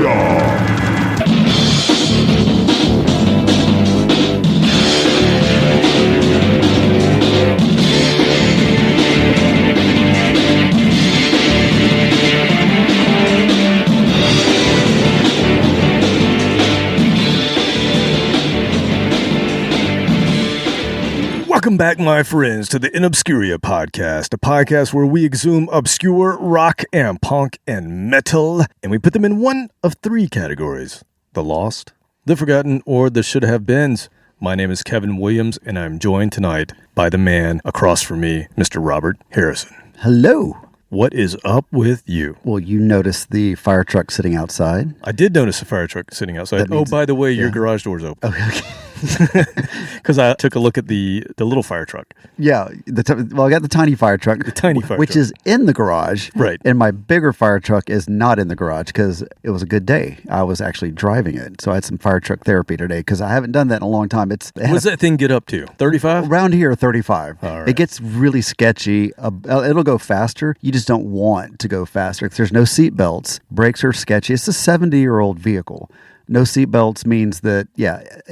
Welcome back, my friends, to the In Obscuria podcast, a podcast where we exhume obscure rock and punk and metal, and we put them in one of three categories: the lost, the forgotten, or the should have beens. My name is Kevin Williams, and I'm joined tonight by the man across from me, Mr. Robert Harrison. Hello. What is up with you? Well, you noticed the fire truck sitting outside. I did notice a fire truck sitting outside. Oh, by the way, your garage door's open. Okay. Because I took a look at the little fire truck. Yeah. I got the tiny fire truck. The tiny fire which truck. is in the garage. Right. And my bigger fire truck is not in the garage because it was a good day. I was actually driving it. So I had some fire truck therapy today because I haven't done that in a long time. What does that thing get up to? 35? Around here, 35. All right. It gets really sketchy. It'll go faster. You just don't want to go faster. There's no seat belts. Brakes are sketchy. It's a 70-year-old vehicle. No seatbelts means that,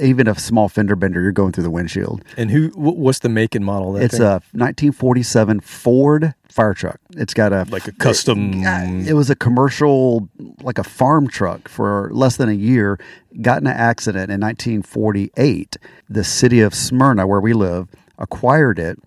even a small fender bender, you're going through the windshield. And what's the make and model of that It's thing? a 1947 Ford fire truck. It's got a custom. It was a commercial, like a farm truck for less than a year. Got in an accident in 1948. The city of Smyrna, where we live, acquired it,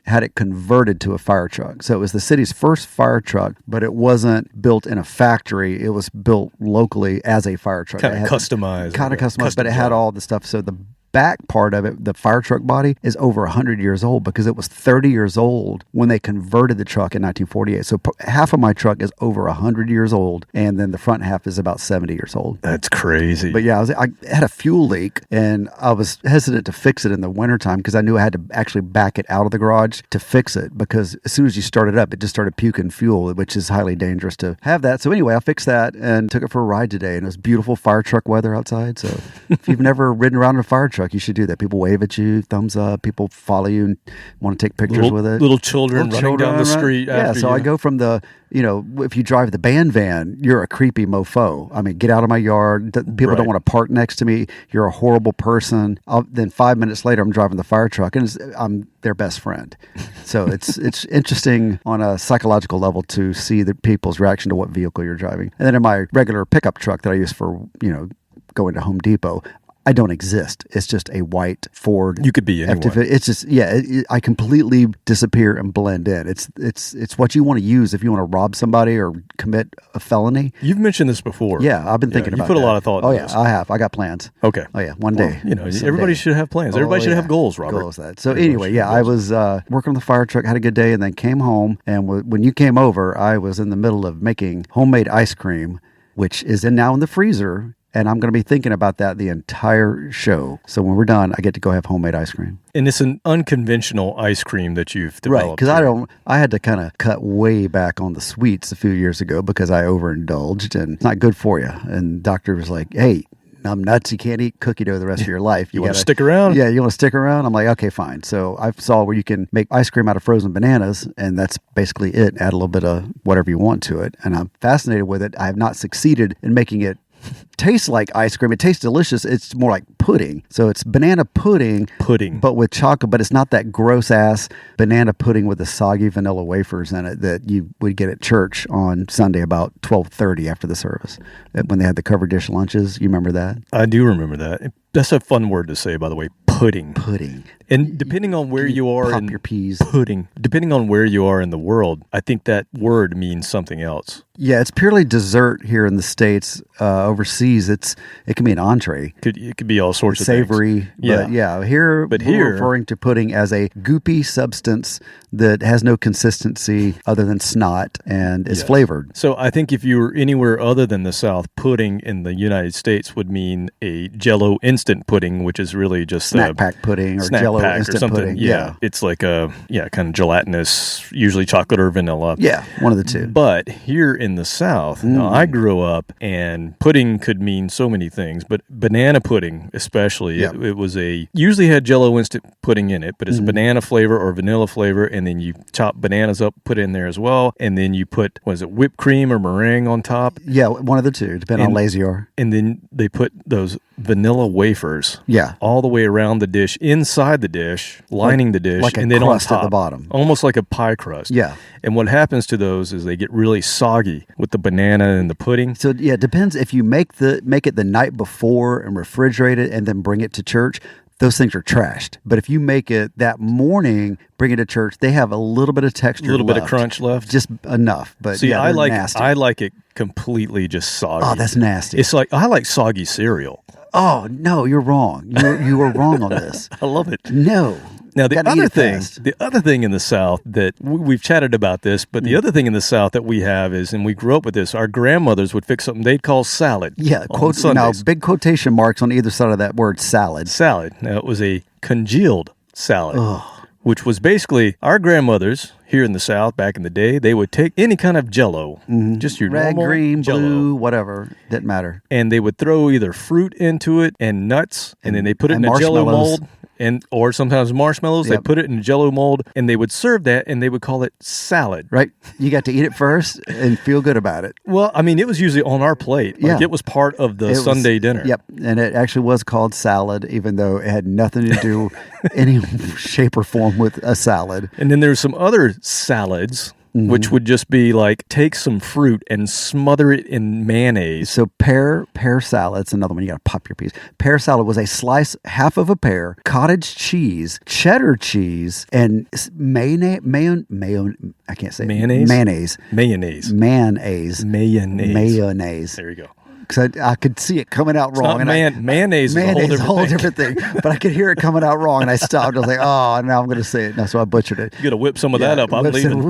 had it converted to a fire truck. So it was the city's first fire truck, but it wasn't built in a factory. It was built locally as a fire truck. Kind of customized. But it had all the stuff. So the back part of it, the fire truck body, is over 100 years old because it was 30 years old when they converted the truck in 1948. So half of my truck is over 100 years old, and then the front half is about 70 years old. That's crazy. But yeah, I had a fuel leak, and I was hesitant to fix it in the wintertime because I knew I had to actually back it out of the garage to fix it, because as soon as you start it up, it just started puking fuel, which is highly dangerous to have that. So anyway, I fixed that and took it for a ride today, and it was beautiful fire truck weather outside. So if you've never ridden around in a fire truck, you should do that. People wave at you, thumbs up. People follow you and want to take pictures with it. Little children running down the street. Yeah, so I go from the, if you drive the band van, you're a creepy mofo. I mean, get out of my yard. People don't want to park next to me. You're a horrible person. Then 5 minutes later, I'm driving the fire truck, and I'm their best friend. So it's interesting on a psychological level to see the people's reaction to what vehicle you're driving. And then in my regular pickup truck that I use for, going to Home Depot, I don't exist. It's just a white Ford. You could be anyone. It's just, I completely disappear and blend in. It's what you want to use if you want to rob somebody or commit a felony. You've mentioned this before. Yeah, I've been thinking about it. You put a lot of thought into this. I have. I got plans. Okay. Oh, yeah, one day. Everybody should have plans. Everybody should have goals, Robert. Goals, that. So anyway, I was working on the fire truck, had a good day, and then came home. And when you came over, I was in the middle of making homemade ice cream, which is now in the freezer. And I'm going to be thinking about that the entire show. So when we're done, I get to go have homemade ice cream. And it's an unconventional ice cream that you've developed. Right, because I had to kind of cut way back on the sweets a few years ago because I overindulged, and it's not good for you. And the doctor was like, hey, I'm nuts. You can't eat cookie dough the rest of your life. You want to stick around? Yeah, you want to stick around? I'm like, okay, fine. So I saw where you can make ice cream out of frozen bananas, and that's basically it. Add a little bit of whatever you want to it. And I'm fascinated with it. I have not succeeded in making it taste like ice cream. It tastes delicious. It's more like pudding. So it's banana pudding, but with chocolate. But it's not that gross ass banana pudding with the soggy vanilla wafers in it that you would get at church on Sunday about 12:30 after the service when they had the covered dish lunches. You remember that? I do remember that. That's a fun word to say, by the way. Pudding. And depending on where you are in your peas. Pudding. Depending on where you are in the world, I think that word means something else. Yeah, it's purely dessert here in the States. Overseas, it can be an entree. It could be all sorts of savory. Things. Yeah. Here we're referring to pudding as a goopy substance that has no consistency other than snot and is flavored. So I think if you were anywhere other than the South, pudding in the United States would mean a Jell-O instant pudding, which is really just snack pack pudding or Jell-O Jello pack or instant something. pudding. Yeah. It's like a kind of gelatinous, usually chocolate or vanilla. Yeah, one of the two. But here in the South, now I grew up and pudding could mean so many things, but banana pudding especially, it was usually had Jello instant pudding in it, but it's a banana flavor or vanilla flavor, and then you chop bananas up, put it in there as well, and then you put, whipped cream or meringue on top? Yeah, one of the two, depending on how lazy you are. And then they put those vanilla wafers all the way around the dish, inside the dish, lining the dish, like and then crust on top, at the bottom. Almost like a pie crust. Yeah. And what happens to those is they get really soggy with the banana and the pudding. So it depends if you make it the night before and refrigerate it and then bring it to church. Those things are trashed. But if you make it that morning, bring it to church, they have a little bit of texture, a little bit of crunch left, just enough. But see, I like nasty. I like it completely just soggy. Oh, that's nasty. It's like I like soggy cereal. Oh no, you're wrong. You were wrong on this. I love it. No. Now, the other thing in the South that we've chatted about this, but the other thing in the South that we have is, and we grew up with this, our grandmothers would fix something they'd call salad. Yeah, big quotation marks on either side of that word salad. Salad. Now, it was a congealed salad, which was basically our grandmothers here in the South back in the day, they would take any kind of Jello, just your red, normal green, Jell-O, blue, whatever, didn't matter. And they would throw either fruit into it and nuts, and then they put it in a Jell-O mold. Or sometimes marshmallows. They put it in a Jell-O mold, and they would serve that, and they would call it salad. Right. You got to eat it first and feel good about it. Well, I mean, it was usually on our plate. Like it was part of the Sunday dinner. Yep. And it actually was called salad, even though it had nothing to do any shape or form with a salad. And then there's some other salads, which would just be like take some fruit and smother it in mayonnaise. So pear salad, it's another one. You got to pop your piece. Pear salad was a slice, half of a pear, cottage cheese, cheddar cheese, and mayonnaise. I can't say mayonnaise. There you go. Because I could see it coming out wrong. Mayonnaise is a whole different thing. But I could hear it coming out wrong, and I stopped. I was like, oh, now I'm going to say it. Now, so I butchered it. You got to whip some of that up. I'm leaving.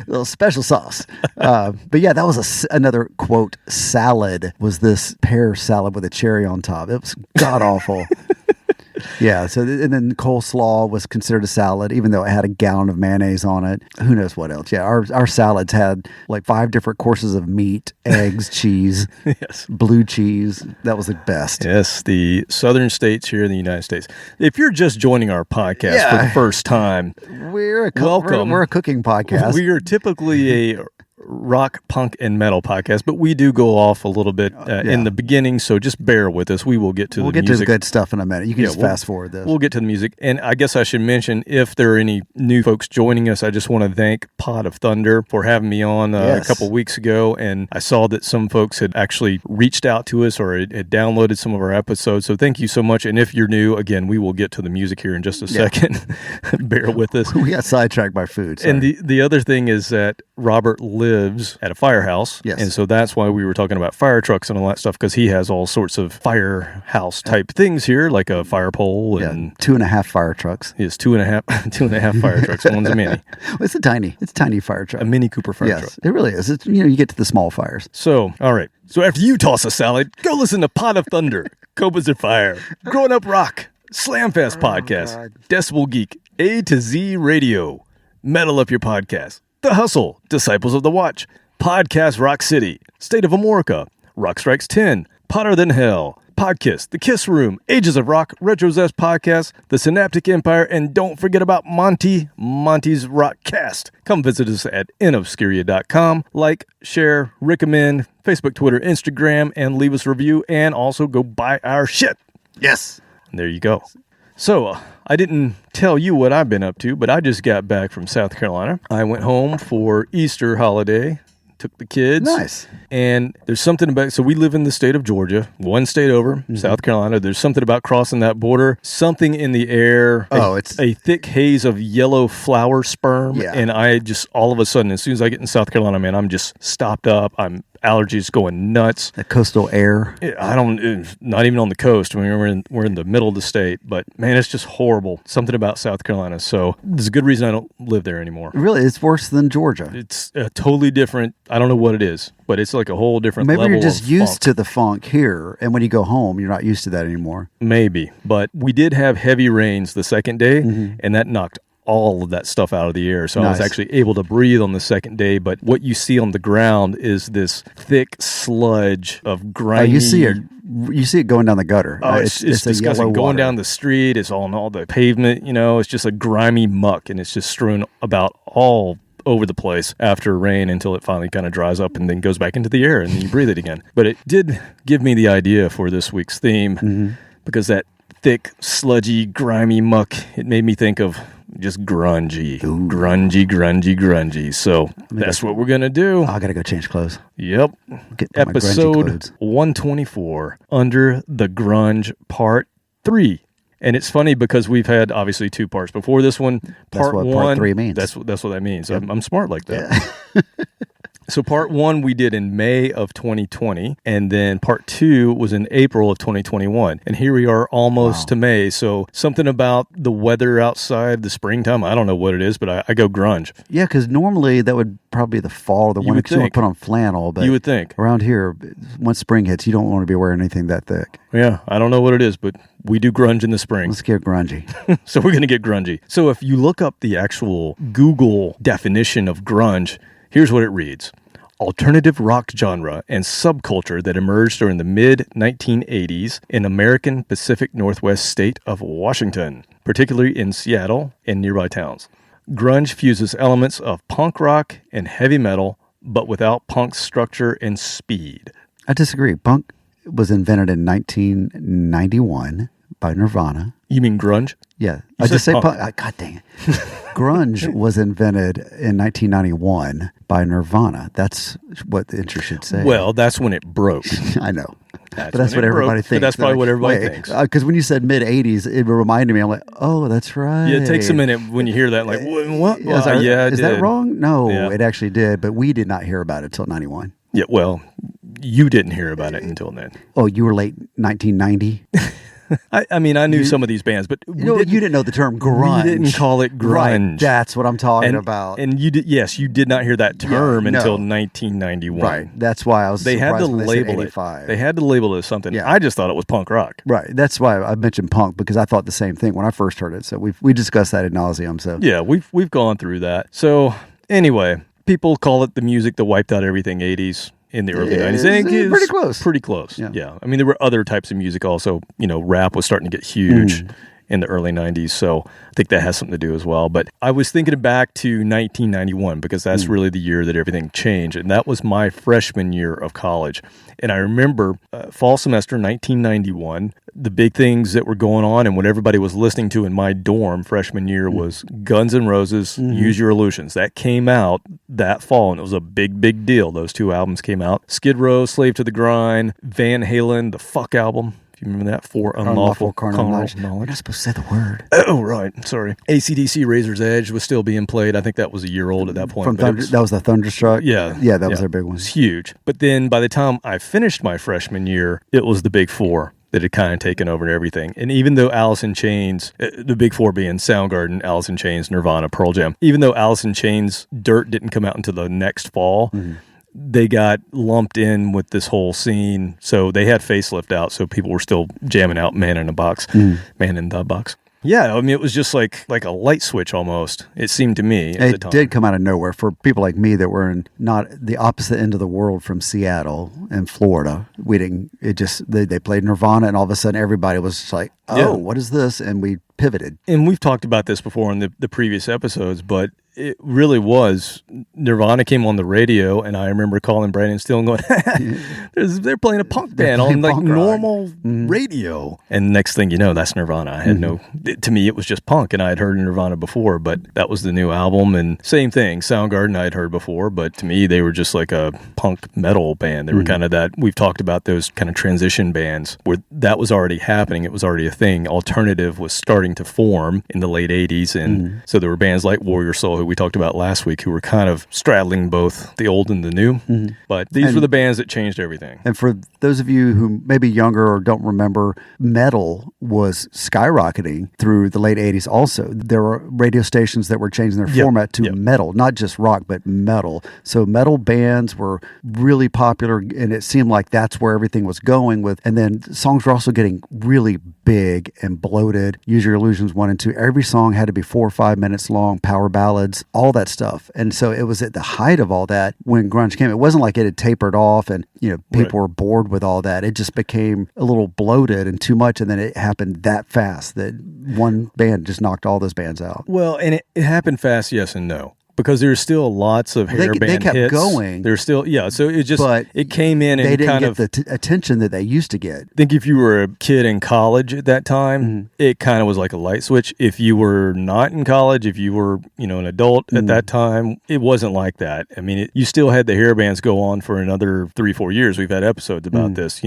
Little special sauce. But yeah, that was another, quote, salad, was this pear salad with a cherry on top. It was god-awful. Yeah, so and then coleslaw was considered a salad, even though it had a gallon of mayonnaise on it. Who knows what else? Yeah, our salads had like 5 different courses of meat, eggs, cheese, blue cheese. That was the best. Yes, the southern states here in the United States. If you're just joining our podcast for the first time, welcome. We're a cooking podcast. We are typically a rock, punk, and metal podcast, but we do go off a little bit in the beginning, so just bear with us. We will get to the music. We'll get to the good stuff in a minute. You can just fast forward this. We'll get to the music. And I guess I should mention, if there are any new folks joining us, I just want to thank Pot of Thunder for having me on a couple weeks ago, and I saw that some folks had actually reached out to us or had downloaded some of our episodes, so thank you so much. And if you're new, again, we will get to the music here in just a second. Bear with us. We got sidetracked by food. Sorry. And the other thing is that Robert lives at a firehouse. Yes. And so that's why we were talking about fire trucks and all that stuff, because he has all sorts of firehouse type things here, like a fire pole and 2.5 fire trucks. He has 2.5 fire trucks. One's a mini. It's a tiny fire truck. A Mini Cooper fire truck. It really is. It's, you get to the small fires. So, all right. So after you toss a salad, go listen to Pot of Thunder, Cobras of Fire, Growing Up Rock, Slamfest Podcast, Decibel Geek, A to Z Radio, Metal Up Your Podcast, The Hustle, Disciples of the Watch, Podcast Rock City, State of Amorica, Rock Strikes 10, Potter Than Hell, Podkiss, The Kiss Room, Ages of Rock, Retro Zest Podcast, The Synaptic Empire, and don't forget about Monty's Rockcast. Come visit us at inobscuria.com. Like, share, recommend, Facebook, Twitter, Instagram, and leave us a review, and also go buy our shit. Yes. And there you go. So, I didn't tell you what I've been up to, but I just got back from South Carolina. I went home for Easter holiday, took the kids. Nice. And there's something about, so we live in the state of Georgia, one state over, South Carolina. There's something about crossing that border, something in the air, it's a thick haze of yellow flower sperm. Yeah. And I just, all of a sudden, as soon as I get in South Carolina, man, I'm just stopped up. I'm allergies going nuts. The coastal air. Not even on the coast. I mean, we're in the middle of the state, but man, it's just horrible. Something about South Carolina. So there's a good reason I don't live there anymore. Really, it's worse than Georgia. It's totally different. I don't know what it is, but it's like a whole different level of Maybe you're just used funk. to the funk here, and when you go home, you're not used to that anymore. Maybe, but we did have heavy rains the second day, and that knocked all of that stuff out of the air. So I was actually able to breathe on the second day. But what you see on the ground is this thick sludge of grimy. You see it going down the gutter. Oh, it's disgusting. Going down the street, it's on all the pavement. It's just a grimy muck, and it's just strewn about all over the place after rain until it finally kind of dries up and then goes back into the air and then you breathe it again. But it did give me the idea for this week's theme because that thick, sludgy, grimy muck, it made me think of just grungy. Ooh. Grungy. So that's what we're going to do. I got to go change clothes. Yep. Episode 124, Under the Grunge, Part 3. And it's funny because we've had obviously 2 parts before this one. That's what part 3 means. That's what that means. Yep. I'm smart like that. Yeah. So part 1 we did in May of 2020, and then part 2 was in April of 2021. And here we are almost to May. So something about the weather outside, the springtime, I don't know what it is, but I go grunge. Yeah, because normally that would probably be the fall or the winter because you want to put on flannel. But you would think. Around here, once spring hits, you don't want to be wearing anything that thick. Yeah, I don't know what it is, but we do grunge in the spring. Let's get grungy. So we're going to get grungy. So if you look up the actual Google definition of grunge, here's what it reads. Alternative rock genre and subculture that emerged during the mid-1980s in American Pacific Northwest state of Washington, particularly in Seattle and nearby towns. Grunge fuses elements of punk rock and heavy metal, but without punk's structure and speed. I disagree. Punk was invented in 1991 by Nirvana. You mean grunge? Yeah. I just say punk. God dang it. Grunge was invented in 1991 by Nirvana. That's what the intro should say. Well, that's when it broke. I know. But that's what everybody thinks. That's probably what everybody thinks. Because when you said mid-'80s, it reminded me, I'm like, oh, that's right. Yeah, it takes a minute when you hear that, like, what? Is that wrong? No, It actually did, but we did not hear about it until 91. Yeah, well, you didn't hear about it until then. Oh, you were late 1990? I mean, I knew some of these bands, but you didn't know the term grunge. We didn't call it grunge. Right, that's what I'm talking about. And you did not hear that term until 1991. Right, that's why I was They had to label it. They had to label it as something. Yeah. I just thought it was punk rock. Right, that's why I mentioned punk, because I thought the same thing when I first heard it. So we discussed that ad nauseum. So yeah, we've gone through that. So anyway, people call it the music that wiped out everything 80s. In the early 90s. It's pretty close. Pretty close, yeah. I mean, there were other types of music also. Rap was starting to get huge in the early 90s, so I think that has something to do as well. But I was thinking back to 1991 because that's really the year that everything changed, and that was my freshman year of college. And I remember fall semester 1991, the big things that were going on and what everybody was listening to in my dorm freshman year was Guns N' Roses, Use Your Illusions. That came out that fall, and it was a big, big deal. Those 2 albums came out. Skid Row, Slave to the Grind, Van Halen, the Fuck album. If you remember that, For Unlawful Carnal Knowledge. You're not supposed to say the word. Oh, right. Sorry. AC/DC Razor's Edge was still being played. I think that was a year old at that point. That was the Thunderstruck? Yeah. Yeah, that was their big one. It's huge. But then by the time I finished my freshman year, it was the Big Four that had kind of taken over everything. And even though Alice in Chains, the Big Four being Soundgarden, Alice in Chains, Nirvana, Pearl Jam, even though Alice in Chains' Dirt didn't come out until the next fall, they got lumped in with this whole scene. So they had Facelift out, so people were still jamming out Man in the Box. Yeah, I mean, it was just like a light switch almost, it seemed to me at the time. It did come out of nowhere for people like me that were in not the opposite end of the world from Seattle and Florida. We didn't, they played Nirvana and all of a sudden everybody was just like, what is this? And we pivoted. And we've talked about this before in the previous episodes, but it really was. Nirvana came on the radio, and I remember calling Brandon Steele and going, they're playing a punk band on like normal radio. And next thing you know, that's Nirvana. I had to me, it was just punk, and I had heard Nirvana before, but that was the new album. And same thing, Soundgarden I had heard before, but to me, they were just like a punk metal band. They were kind of that, we've talked about those kind of transition bands where that was already happening. It was already a thing. Alternative was starting to form in the late 80s, and so there were bands like Warrior Soul, who we talked about last week who were kind of straddling both the old and the new. But these were the bands that changed everything. And for those of you who may be younger or don't remember, metal was skyrocketing through the late 80s also. There were radio stations that were changing their format to metal, not just rock, but metal. So metal bands were really popular, and it seemed like that's where everything was going with. And then songs were also getting really big and bloated. Use Your Illusions 1 and 2. Every song had to be 4 or 5 minutes long, power ballads, all that stuff. And so it was at the height of all that when grunge came. It wasn't like it had tapered off and, people were bored with all that. It just became a little bloated and too much. And then it happened that fast that one band just knocked all those bands out. Well, and it happened fast, yes and no. Because there's still lots of hair band hits. They kept going. There's still, so it just, it came in and they didn't kind get of the attention that they used to get. I think if you were a kid in college at that time, it kind of was like a light switch. If you were not in college, if you were, an adult at that time, it wasn't like that. I mean, you still had the hair bands go on for another 3-4 years. We've had episodes about this,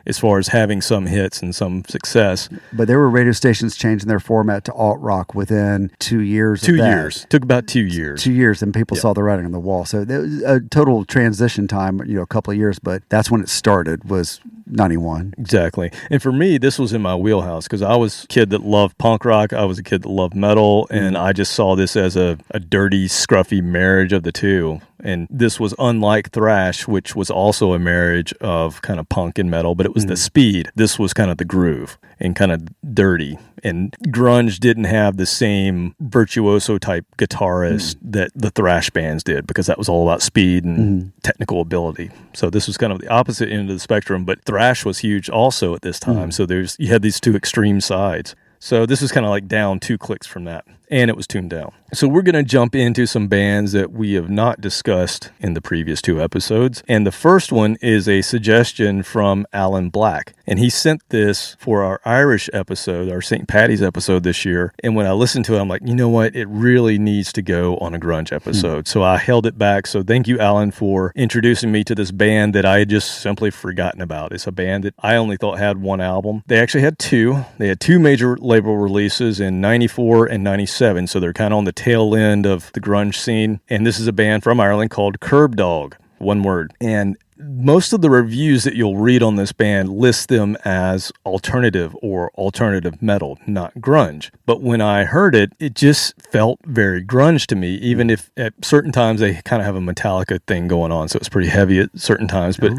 as far as having some hits and some success. But there were radio stations changing their format to alt rock within 2 years. 2 years. Took about 2 years. 2 years, and people saw the writing on the wall. So there was a total transition time, a couple of years, but that's when it started, was 91. Exactly. And for me, this was in my wheelhouse because I was a kid that loved punk rock. I was a kid that loved metal, and I just saw this as a dirty, scruffy marriage of the two. And this was unlike thrash, which was also a marriage of kind of punk and metal, but it was the speed. This was kind of the groove and kind of dirty. And grunge didn't have the same virtuoso type guitarist that the thrash bands did, because that was all about speed and technical ability. So this was kind of the opposite end of the spectrum, but thrash was huge also at this time. So you had these two extreme sides. So this is kind of like down 2 clicks from that, and it was tuned down. So we're going to jump into some bands that we have not discussed in the previous 2 episodes. And the first one is a suggestion from Alan Black. And he sent this for our Irish episode, our St. Paddy's episode this year. And when I listened to it, I'm like, you know what? It really needs to go on a grunge episode. So I held it back. So thank you, Alan, for introducing me to this band that I had just simply forgotten about. It's a band that I only thought had 1 album. They actually had 2. They had 2 major label releases in 94 and 97. So they're kind of on the tail end of the grunge scene. And this is a band from Ireland called Curb Dog, one word. And most of the reviews that you'll read on this band list them as alternative or alternative metal, not grunge. But when I heard it, it just felt very grunge to me, even if at certain times they kind of have a Metallica thing going on. So it's pretty heavy at certain times. But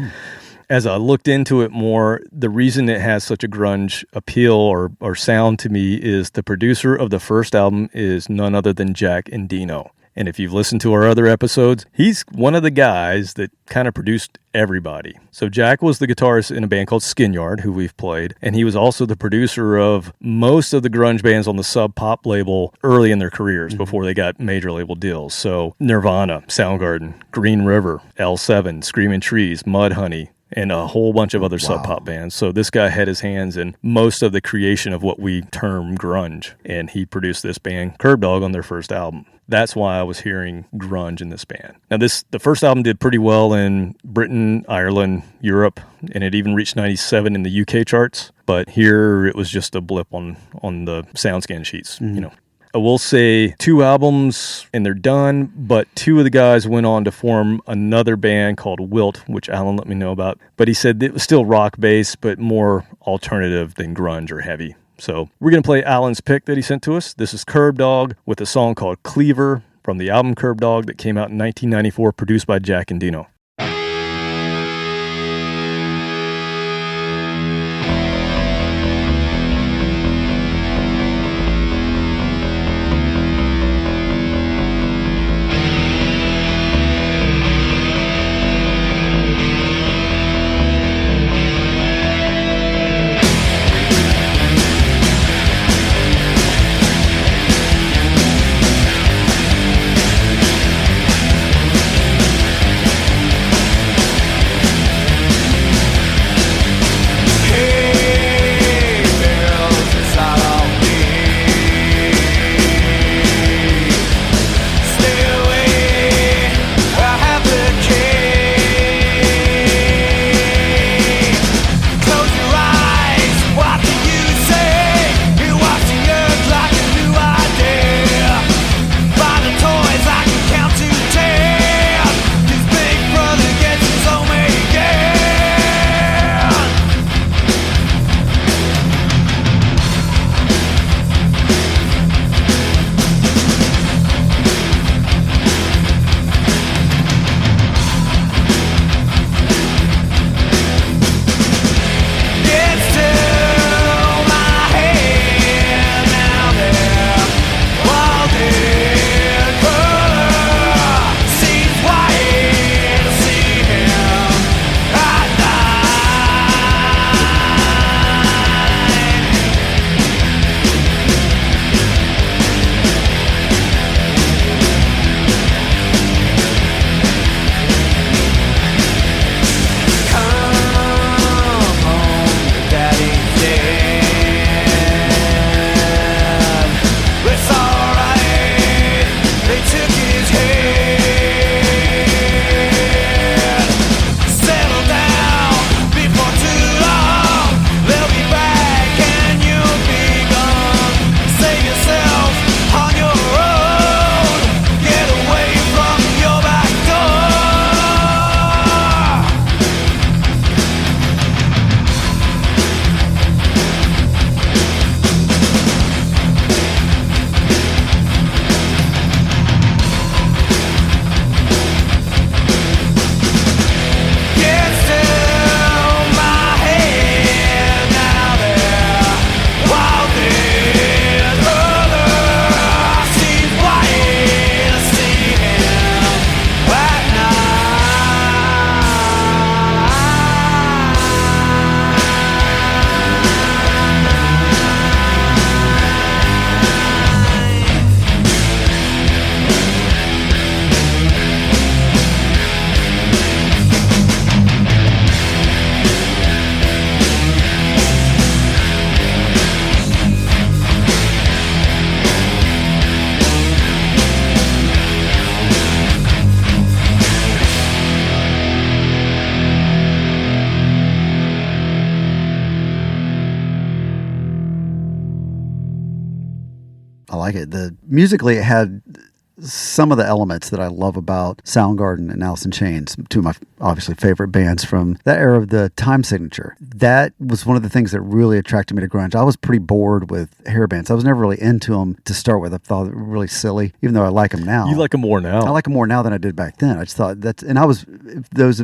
as I looked into it more, the reason it has such a grunge appeal or sound to me is the producer of the first album is none other than Jack Endino. And if you've listened to our other episodes, he's one of the guys that kind of produced everybody. So Jack was the guitarist in a band called Skinyard, who we've played, and he was also the producer of most of the grunge bands on the Sub Pop label early in their careers before they got major label deals. So Nirvana, Soundgarden, Green River, L7, Screaming Trees, Mudhoney, and a whole bunch of other Sub Pop bands. So this guy had his hands in most of the creation of what we term grunge, and he produced this band, Curb Dog, on their first album. That's why I was hearing grunge in this band. Now, the first album did pretty well in Britain, Ireland, Europe, and it even reached 97 in the UK charts. But here it was just a blip on the SoundScan sheets, I will say 2 albums and they're done, but 2 of the guys went on to form another band called Wilt, which Alan let me know about. But he said it was still rock-based, but more alternative than grunge or heavy. So we're going to play Alan's pick that he sent to us. This is Curb Dog with a song called Cleaver from the album Curb Dog that came out in 1994, produced by Jack Endino. like it. Musically, it had some of the elements that I love about Soundgarden and Alice in Chains, two of my obviously favorite bands from that era of the time signature. That was one of the things that really attracted me to grunge. I was pretty bored with hair bands. I was never really into them to start with. I thought they were really silly, even though I like them now. You like them more now? I like them more now than I did back then. I just thought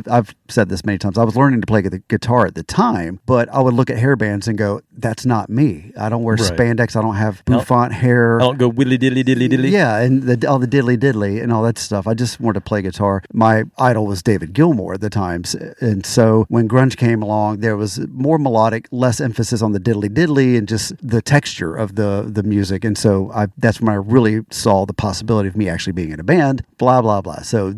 I've said this many times, I was learning to play the guitar at the time, but I would look at hair bands and go, that's not me. I don't wear spandex. I don't have bouffant hair. I don't go willy diddly diddly diddly. Yeah, and all the diddly diddly and all that stuff. I just wanted to play guitar. My idol was David Gilmour at the times. And so when grunge came along, there was more melodic, less emphasis on the diddly diddly and just the texture of the music. And so that's when I really saw the possibility of me actually being in a band, blah, blah, blah. So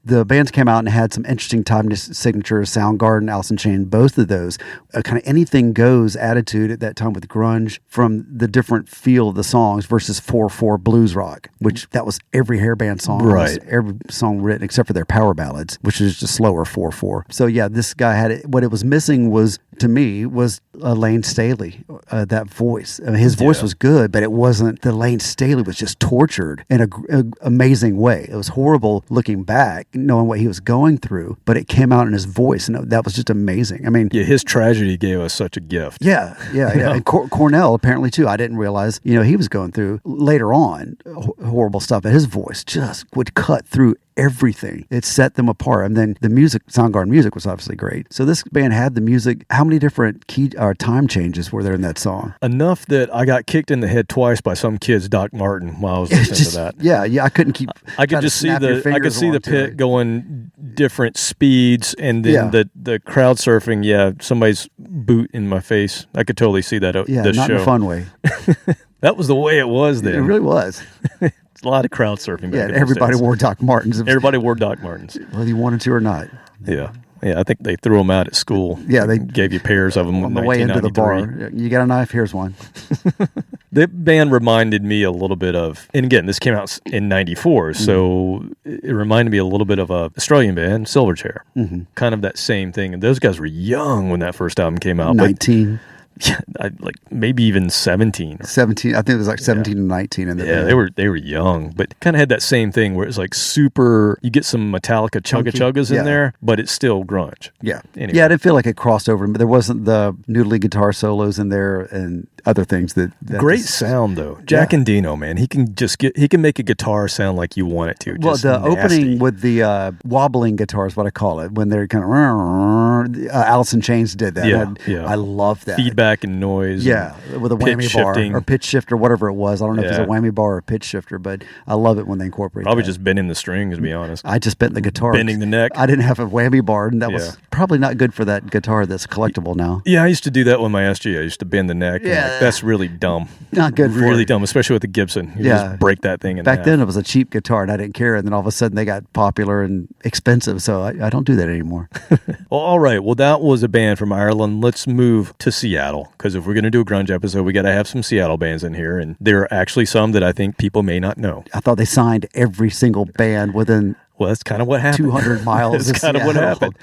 the bands came out and had some interesting time signatures, Soundgarden, Alice in Chains, both of those. Kind of anything goes attitude at that time with grunge from the different feel of the songs versus 4/4 blues rock, which that was every hair band song, right? Every song written except for their power ballads, which is just slower 4/4. So yeah, this guy had it. What it was missing was, to me, was Lane Staley. That voice. I mean, his voice was good, but it wasn't. The Lane Staley was just tortured in an amazing way. It was horrible looking back, knowing what he was going through, but it came out in his voice, and that was just amazing. I mean, yeah, his tragedy gave us such a gift. Yeah. And Cornell apparently too. I didn't realize, he was going through later on horrible stuff, but his voice just would cut through everything. It set them apart. And then the music, Soundgarden music, was obviously great. So this band had the music. How many different key or time changes were there in that song? Enough that I got kicked in the head twice by some kid's Doc Martin while I was listening to that. Yeah. I couldn't keep. I could just see the pit going different speeds, and then the crowd surfing. Yeah, somebody's boot in my face. I could totally see that. Yeah, this not show. in a fun way. That was the way it was then. It really was. A lot of crowd surfing. Yeah, everybody wore Doc Martens. Everybody wore Doc Martens, whether you wanted to or not. Yeah. I think they threw them out at school. Yeah, they gave you pairs of them on the way into the bar. You got a knife? Here's one. The band reminded me a little bit of, and again, this came out in '94, so it reminded me a little bit of a Australian band, Silverchair. Mm-hmm. Kind of that same thing. And those guys were young when that first album came out. 19. Yeah, like maybe even 17. 17. I think it was like 17 and 19. In the band. they were young, but kind of had that same thing where it's like super. You get some Metallica chugga chuggas in there, but it's still grunge. Yeah, anyway. Yeah. I didn't feel like it crossed over, but there wasn't the noodly guitar solos in there and other things that great sound though. Jack and Dino, man, he can make a guitar sound like you want it to. Well, just the nasty. opening with the wobbling guitar is what I call it, when they're kind of Alice in Chains did that. Yeah. I love that feedback and noise. Yeah, with a whammy bar or pitch shifter, whatever it was. I don't know if it's a whammy bar or a pitch shifter, but I love it when they incorporate. Probably that. just bending the strings, to be honest. I just bent the guitar, bending the neck. I didn't have a whammy bar, and that was probably not good for that guitar that's collectible now. Yeah, I used to do that with my SG. I used to bend the neck. Yeah, that's really dumb. Not good. Really dumb, especially with the Gibson. You just break that thing in Back half. then, it was a cheap guitar, and I didn't care. And then all of a sudden, they got popular and expensive. So I don't do that anymore. Well, all right. Well, that was a band from Ireland. Let's move to Seattle, because if we're going to do a grunge episode, we got to have some Seattle bands in here, and there are actually some that I think people may not know. I thought they signed every single band within. Well, that's kind of what happened. 200 miles. That's kind of what happened.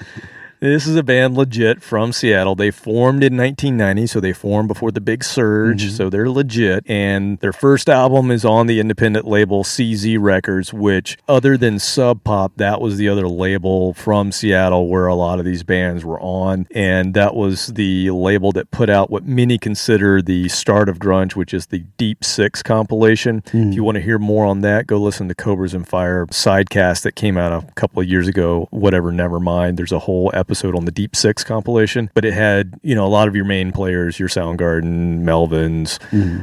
This is a band legit from Seattle. They formed in 1990, so they formed before the big surge, so they're legit. And their first album is on the independent label CZ Records, which, other than Sub Pop, that was the other label from Seattle where a lot of these bands were on. And that was the label that put out what many consider the start of grunge, which is the Deep Six compilation. If you want to hear more on that, go listen to Cobras and Fire sidecast that came out a couple of years ago. Whatever, never mind. There's a whole episode on the Deep Six compilation, but it had, a lot of your main players, your Soundgarden, Melvins,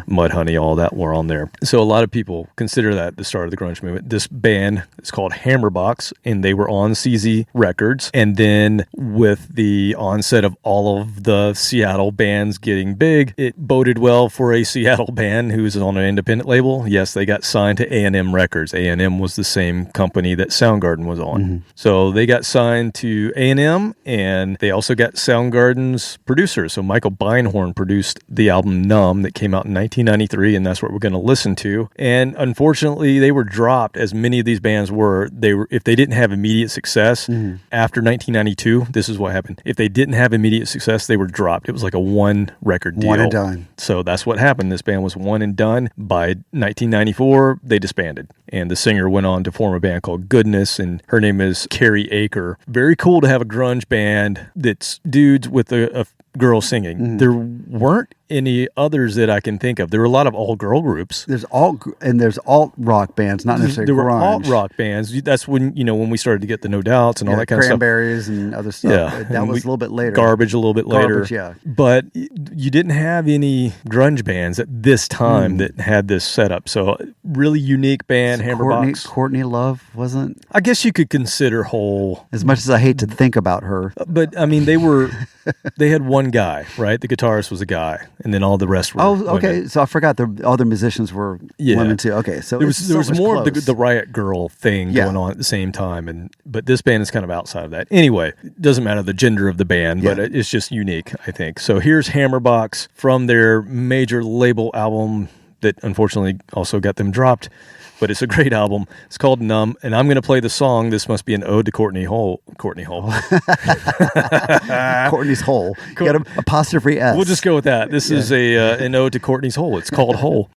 Mudhoney, all that were on there. So a lot of people consider that the start of the grunge movement. This band is called Hammerbox, and they were on CZ Records. And then with the onset of all of the Seattle bands getting big, it boded well for a Seattle band who's on an independent label. Yes, they got signed to A&M Records. A&M was the same company that Soundgarden was on. So they got signed to A&M, and they also got Soundgarden's producer. So Michael Beinhorn produced the album Numb that came out in 1993, and that's what we're going to listen to. And unfortunately, they were dropped, as many of these bands were. If they didn't have immediate success after 1992, this is what happened. If they didn't have immediate success, they were dropped. It was like a one record deal. One and done. So that's what happened. This band was one and done. By 1994, they disbanded. And the singer went on to form a band called Goodness, and her name is Carrie Aker. Very cool to have a grunge band that's dudes with a girl singing. There weren't any others that I can think of. There were a lot of all-girl groups. There's alt rock bands, not necessarily There were grunge. alt rock bands. That's when we started to get the No Doubts and all that kind of stuff. Cranberries and other stuff. Yeah, That was a little bit later. Garbage a little bit later. Garbage, yeah. But you didn't have any grunge bands at this time that had this setup. So really unique band, Hammerbox. Courtney Love wasn't. I guess you could consider Hole. As much as I hate to think about her. But I mean, they had one guy, right? The guitarist was a guy, and then all the rest were okay. women. So I forgot the other musicians were women too. Okay, so there was more of the Riot Girl thing Yeah. going on at the same time, but this band is kind of outside of that. Anyway, it doesn't matter the gender of the band, but it's just unique, I think. So here's Hammerbox from their major label album that unfortunately also got them dropped. But it's a great album. It's called Numb, and I'm going to play the song. This must be an ode to Courtney Hole. Courtney's Hole. You got an apostrophe S. We'll just go with that. This is an ode to Courtney's Hole. It's called Hole.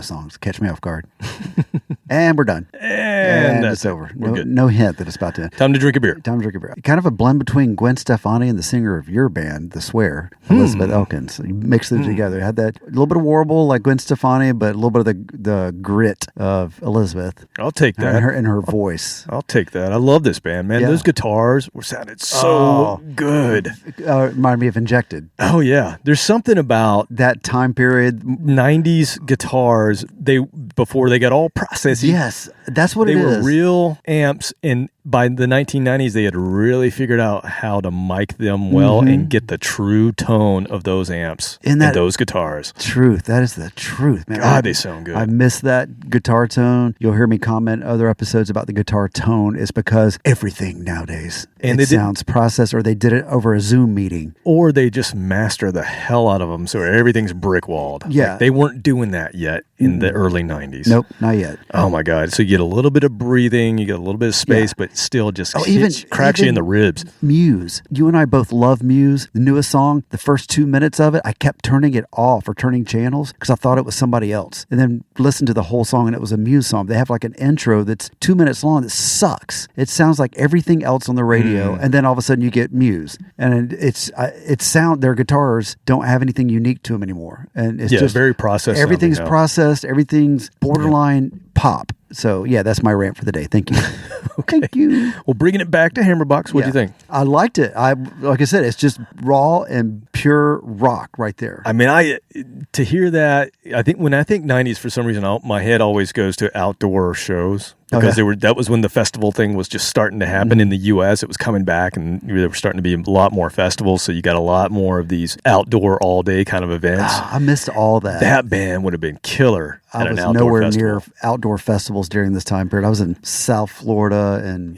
songs. Catch me off guard. And we're done. And that's it's over. We're good. No hint that it's about to end. Time to drink a beer. Time to drink a beer. Kind of a blend between Gwen Stefani and the singer of your band, The Swear, Elizabeth Elkins. You mix them together. Had that a little bit of warble like Gwen Stefani, but a little bit of the grit of Elizabeth. I'll take that. And her voice. I'll take that. I love this band, man. Yeah. Those guitars sounded so good. Reminded me of Injected. Oh, yeah. There's something about That time period. 90s guitars, before they got all processy. Yes, that's what They it were is. real amps, by the 1990s, they had really figured out how to mic them well and get the true tone of those amps and those guitars. Truth. That is the truth, man. God, they sound good. I miss that guitar tone. You'll hear me comment other episodes about the guitar tone. Is because everything nowadays, and it sounds processed, or they did it over a Zoom meeting. Or they just master the hell out of them so everything's brick-walled. Yeah. Like, they weren't doing that yet in the early 90s. Nope, not yet. Oh, my God. So you get a little bit of breathing, you get a little bit of space, but still just cracks you in the ribs. Muse. You and I both love Muse. The newest song, the first 2 minutes of it, I kept turning it off or turning channels because I thought it was somebody else. And then listened to the whole song and it was a Muse song. They have like an intro that's 2 minutes long that sucks. It sounds like everything else on the radio. And then all of a sudden you get Muse. And their guitars don't have anything unique to them anymore. And it's just very processed. Everything's processed. Everything's borderline pop. So, yeah, that's my rant for the day. Thank you. Okay. Thank you. Well, bringing it back to Hammerbox, what do you think? I liked it. Like I said, it's just raw and pure rock right there. I mean, to hear that, when I think 90s, for some reason, my head always goes to outdoor shows. Because that was when the festival thing was just starting to happen in the U.S. It was coming back, and there were starting to be a lot more festivals, so you got a lot more of these outdoor all-day kind of events. I missed all that. That band would have been killer at an outdoor festival. I was nowhere near outdoor festivals during this time period. I was in South Florida.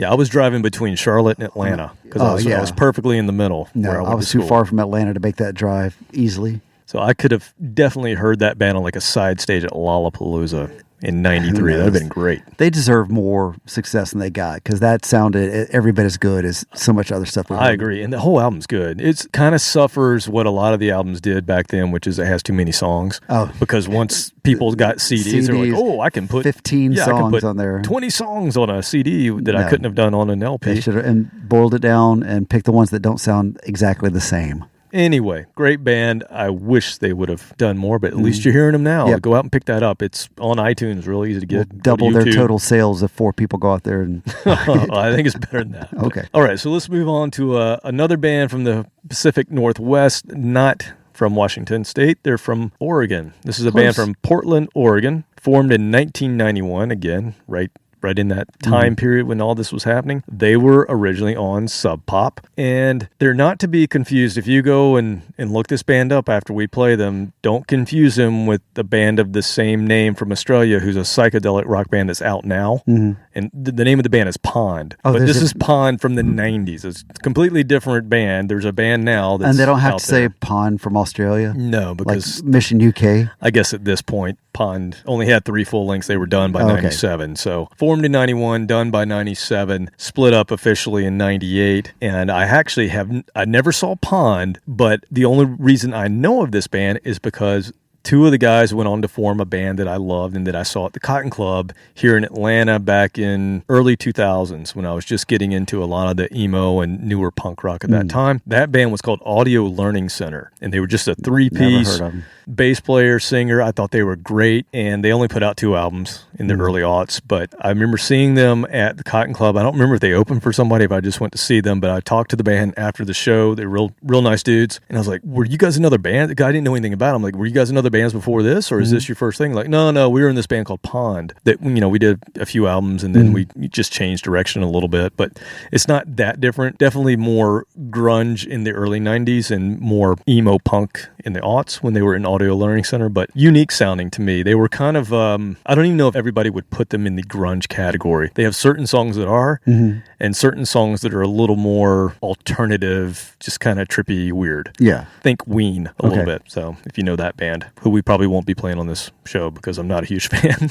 I was driving between Charlotte and Atlanta because I was perfectly in the middle. No, I was too far from Atlanta to make that drive easily. So I could have definitely heard that band on like a side stage at Lollapalooza in 93. That would have been great. They deserve more success than they got because that sounded every bit as good as so much other stuff. I agree. And the whole album's good. It kind of suffers what a lot of the albums did back then, which is it has too many songs. Oh. Because once people got CDs, they're like, I can put 15 songs on there. 20 songs on a CD that I couldn't have done on an LP. They should have and boiled it down and picked the ones that don't sound exactly the same. Anyway, great band. I wish they would have done more, but at least you're hearing them now. Yep. Go out and pick that up. It's on iTunes, real easy to get. We'll double their total sales if 4 people go out there. And I think it's better than that. Okay. All right, so let's move on to another band from the Pacific Northwest, not from Washington State. They're from Oregon. This is a band from Portland, Oregon, formed in 1991, again, right in that time period when all this was happening. They were originally on Sub Pop, and they're not to be confused. If you go and look this band up after we play them, don't confuse them with the band of the same name from Australia who's a psychedelic rock band that's out now. And the name of the band is Pond. But this is Pond from the 90s. It's a completely different band. There's a band now that's and they don't have to there. say Pond from Australia? No, because... like Mission UK? I guess at this point, Pond only had 3 full lengths. They were done by 97. So formed in 91, done by 97, split up officially in 98. And I never saw Pond, but the only reason I know of this band is because 2 of the guys went on to form a band that I loved and that I saw at the Cotton Club here in Atlanta back in early 2000s when I was just getting into a lot of the emo and newer punk rock at that time. That band was called Audio Learning Center, and they were just a 3-piece bass player, singer. I thought they were great, and they only put out 2 albums in the early aughts, but I remember seeing them at the Cotton Club. I don't remember if they opened for somebody, if I just went to see them, but I talked to the band after the show. They're real nice dudes, and I was like, were you guys another band? The guy didn't know anything about them. Like, were you guys another bands before this, or is this your first thing? Like, no, we were in this band called Pond that, we did a few albums, and then we just changed direction a little bit, but it's not that different. Definitely more grunge in the early 90s and more emo punk in the aughts when they were in Audio Learning Center, but unique sounding to me. They were kind of, I don't even know if everybody would put them in the grunge category. They have certain songs that are, and certain songs that are a little more alternative, just kind of trippy, weird. Yeah. Think Ween a little bit. So if you know that band, who we probably won't be playing on this show because I'm not a huge fan,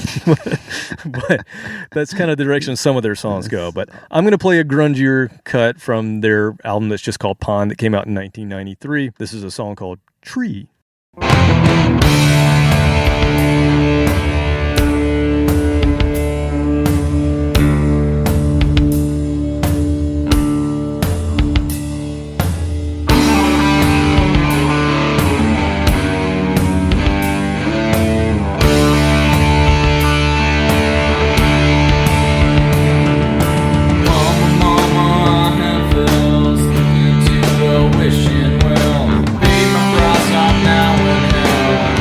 but that's kind of the direction some of their songs go. But I'm going to play a grungier cut from their album that's just called Pond that came out in 1993. This is a song called Tree. Wishing well, be my cross off now and hell.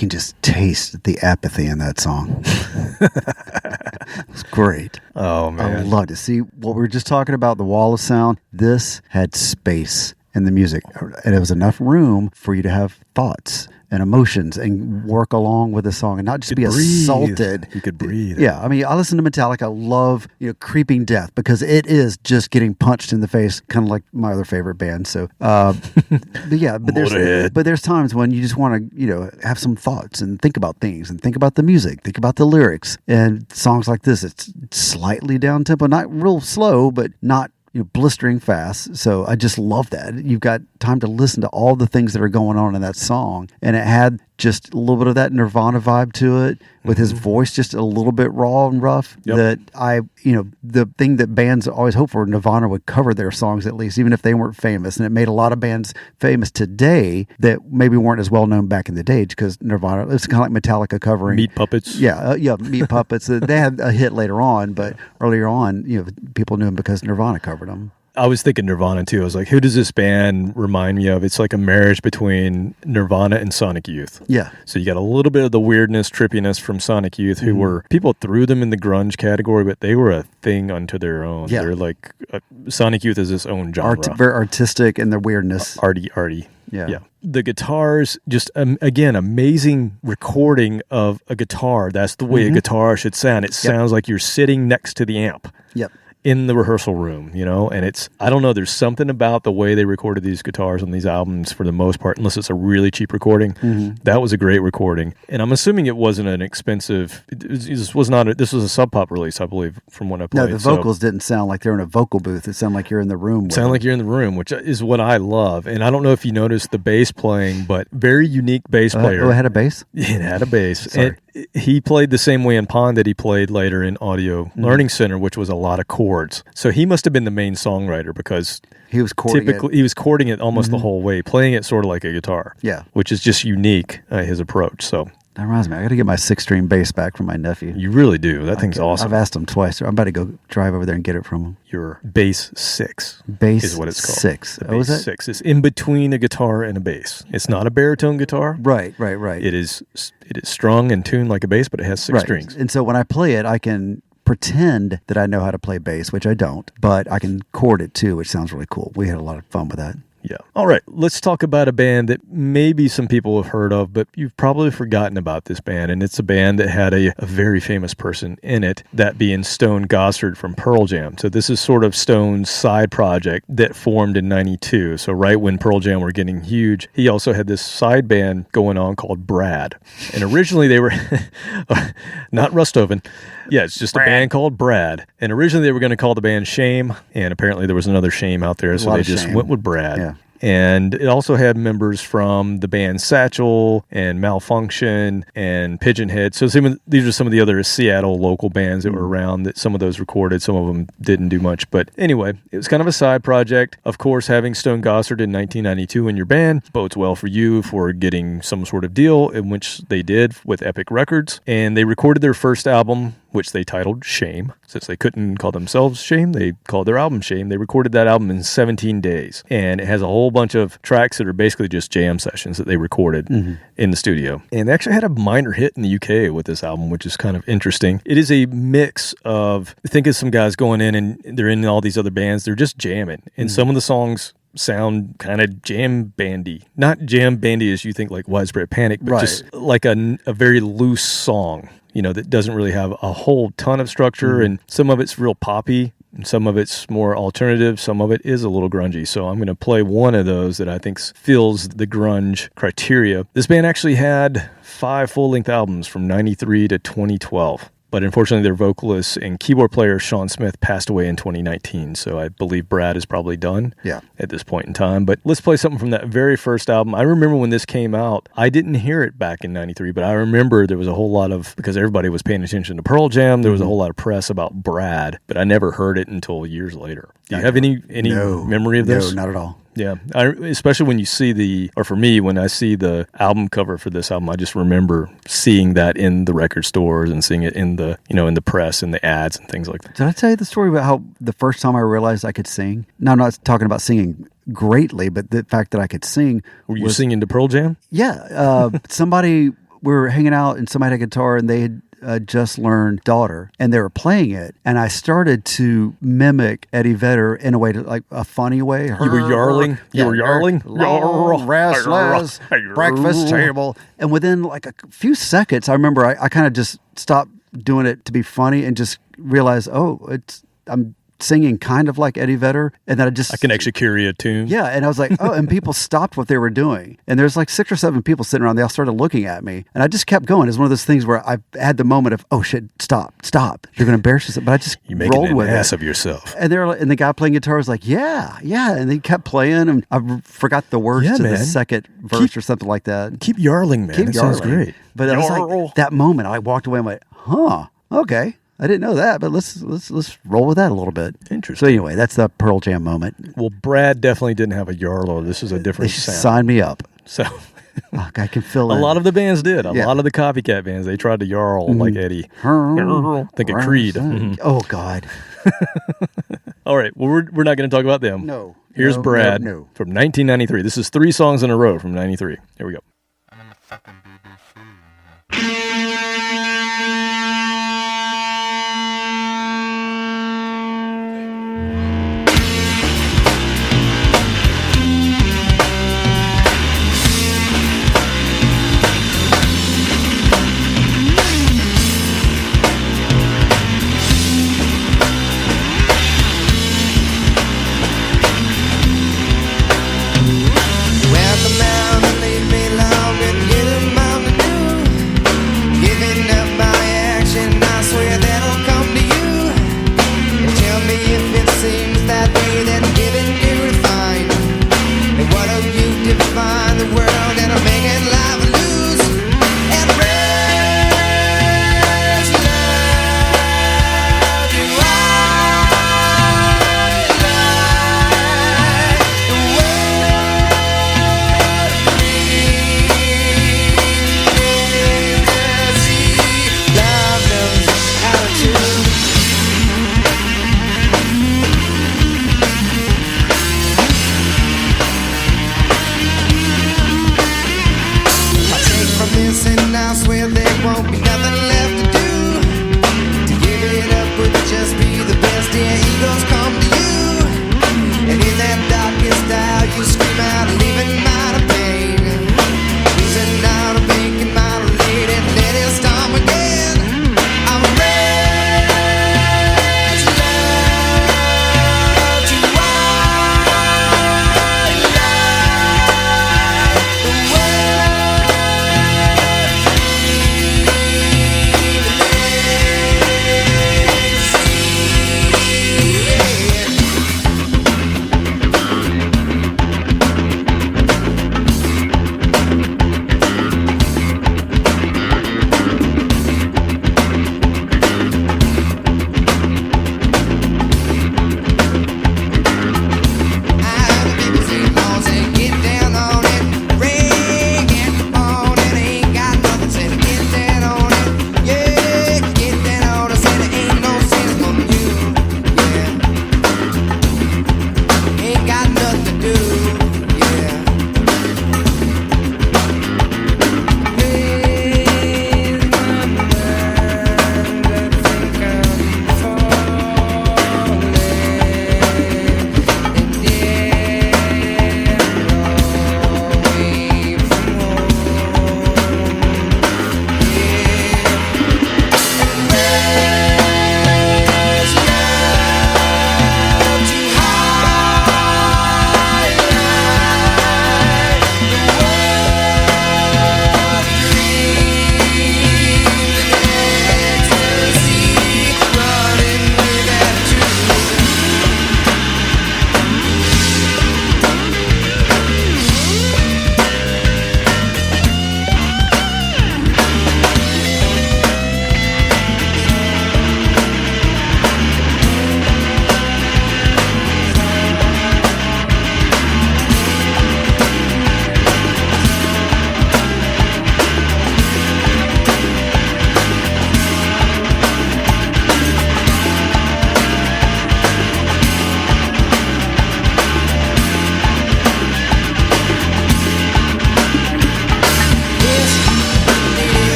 can just taste the apathy in that song. It's great. Oh, man. I love to see what we were just talking about, the wall of sound. This had space in the music, and it was enough room for you to have thoughts and emotions and work along with the song and not just be assaulted. You could breathe. Yeah. I mean, I listen to Metallica. I love, Creeping Death because it is just getting punched in the face, kind of like my other favorite band. So, but there's times when you just want to, have some thoughts and think about things and think about the music, think about the lyrics. And songs like this, it's slightly down tempo, not real slow, but not blistering fast. So I just love that. You've got time to listen to all the things that are going on in that song. And it had just a little bit of that Nirvana vibe to it with his voice just a little bit raw and rough. Yep. That the thing that bands always hope for, Nirvana would cover their songs at least, even if they weren't famous. And it made a lot of bands famous today that maybe weren't as well known back in the day because Nirvana, it's kind of like Metallica covering Meat Puppets. Yeah, Meat Puppets. They had a hit later on, but earlier on, people knew them because Nirvana covered them. I was thinking Nirvana too. I was like, who does this band remind me of? It's like a marriage between Nirvana and Sonic Youth. Yeah. So you got a little bit of the weirdness, trippiness from Sonic Youth, who were, people threw them in the grunge category, but they were a thing unto their own. Yeah. They're like, Sonic Youth is its own genre. Very artistic in their weirdness. Arty. Yeah. The guitars, just again, amazing recording of a guitar. That's the way a guitar should sound. It sounds like you're sitting next to the amp. Yep. In the rehearsal room, and I don't know, there's something about the way they recorded these guitars on these albums for the most part, unless it's a really cheap recording. That was a great recording. And I'm assuming it wasn't an expensive, this was a Sub Pop release, I believe, from what I played. No, the vocals didn't sound like they're in a vocal booth. It sounded like you're in the room. Like you're in the room, which is what I love. And I don't know if you noticed the bass playing, but very unique bass player. It had a bass? It had a bass. Sorry. And he played the same way in Pond that he played later in Audio Learning Center, which was a lot of chords. So he must have been the main songwriter because he was courting he was courting it almost the whole way, playing it sort of like a guitar. Yeah. Which is just unique, his approach. So that reminds me, I got to get my 6-string bass back from my nephew. You really do. That thing's awesome. I've asked him twice. I'm about to go drive over there and get it from him. Your bass 6 is what it's called. 6. The bass 6 is in between a guitar and a bass. It's not a baritone guitar. Right. It is strung and tuned like a bass, but it has 6 strings. And so when I play it, I can pretend that I know how to play bass, which I don't, but I can chord it too, which sounds really cool. We had a lot of fun with that. Yeah. All right. Let's talk about a band that maybe some people have heard of, but you've probably forgotten about this band. And it's a band that had a very famous person in it, that being Stone Gossard from Pearl Jam. So this is sort of Stone's side project that formed in 92. So right when Pearl Jam were getting huge, he also had this side band going on called Brad. And originally they were not Rustoven. Yeah, it's just a band called Brad. And originally they were going to call the band Shame. And apparently there was another Shame out there. So they just went with Brad. Yeah. And it also had members from the band Satchel and Malfunction and Pigeon Head. So these are some of the other Seattle local bands that were around that some of those recorded. Some of them didn't do much. But anyway, it was kind of a side project. Of course, having Stone Gossard in 1992 in your band bodes well for you for getting some sort of deal, in which they did with Epic Records. And they recorded their first album, which they titled Shame. Since they couldn't call themselves Shame, they called their album Shame. They recorded that album in 17 days. And it has a whole bunch of tracks that are basically just jam sessions that they recorded in the studio. And they actually had a minor hit in the UK with this album, which is kind of interesting. It is a mix of, think of some guys going in and they're in all these other bands. They're just jamming. And some of the songs sound kind of jam bandy. Not jam bandy as you think, like Widespread Panic, but just like a very loose song, that doesn't really have a whole ton of structure. And some of it's real poppy, and some of it's more alternative. Some of it is a little grungy. So I'm going to play one of those that I think fills the grunge criteria. This band actually had 5 full-length albums from 93 to 2012. But unfortunately, their vocalist and keyboard player, Sean Smith, passed away in 2019. So I believe Brad is probably done at this point in time. But let's play something from that very first album. I remember when this came out, I didn't hear it back in 93, but I remember there was a whole lot of, because everybody was paying attention to Pearl Jam, there was a whole lot of press about Brad, but I never heard it until years later. Do you have any memory of this? No, not at all. Yeah, especially when you see for me, when I see the album cover for this album, I just remember seeing that in the record stores and seeing it in the, in the press and the ads and things like that. Did I tell you the story about how the first time I realized I could sing? Now, I'm not talking about singing greatly, but the fact that I could sing. Were you singing to Pearl Jam? Yeah. Somebody we were hanging out and somebody had a guitar and they had just learned Daughter and they were playing it. And I started to mimic Eddie Vedder in a way, like a funny way. You were yarling? You were yarling? Long, restless, breakfast table. And within like a few seconds, I remember I kind of just stopped doing it to be funny and just realized, I'm singing kind of like Eddie Vedder, and then I can actually carry a tune. Yeah, and I was like, and people stopped what they were doing, and there's like 6 or 7 people sitting around. They all started looking at me, and I just kept going. It's one of those things where I had the moment of, oh shit, stop, you're going to embarrass yourself. But I just rolled with it. You making an ass of yourself. And and the guy playing guitar was like, yeah, and he kept playing, and I forgot the words to the second verse or something like that. Keep yarling, man. That sounds great. But I was like, that moment, I walked away and went, huh, okay. I didn't know that, but let's roll with that a little bit. Interesting. So anyway, that's the Pearl Jam moment. Well, Brad definitely didn't have a yarlo. This is a different sound. Sign me up. So I can fill a in. lot of the bands did. A lot of the copycat bands, they tried to yarl like Eddie. Think of Creed. Oh, God. All right. Well, we're not going to talk about them. No. Here's Brad from 1993. This is 3 songs in a row from 93. Here we go.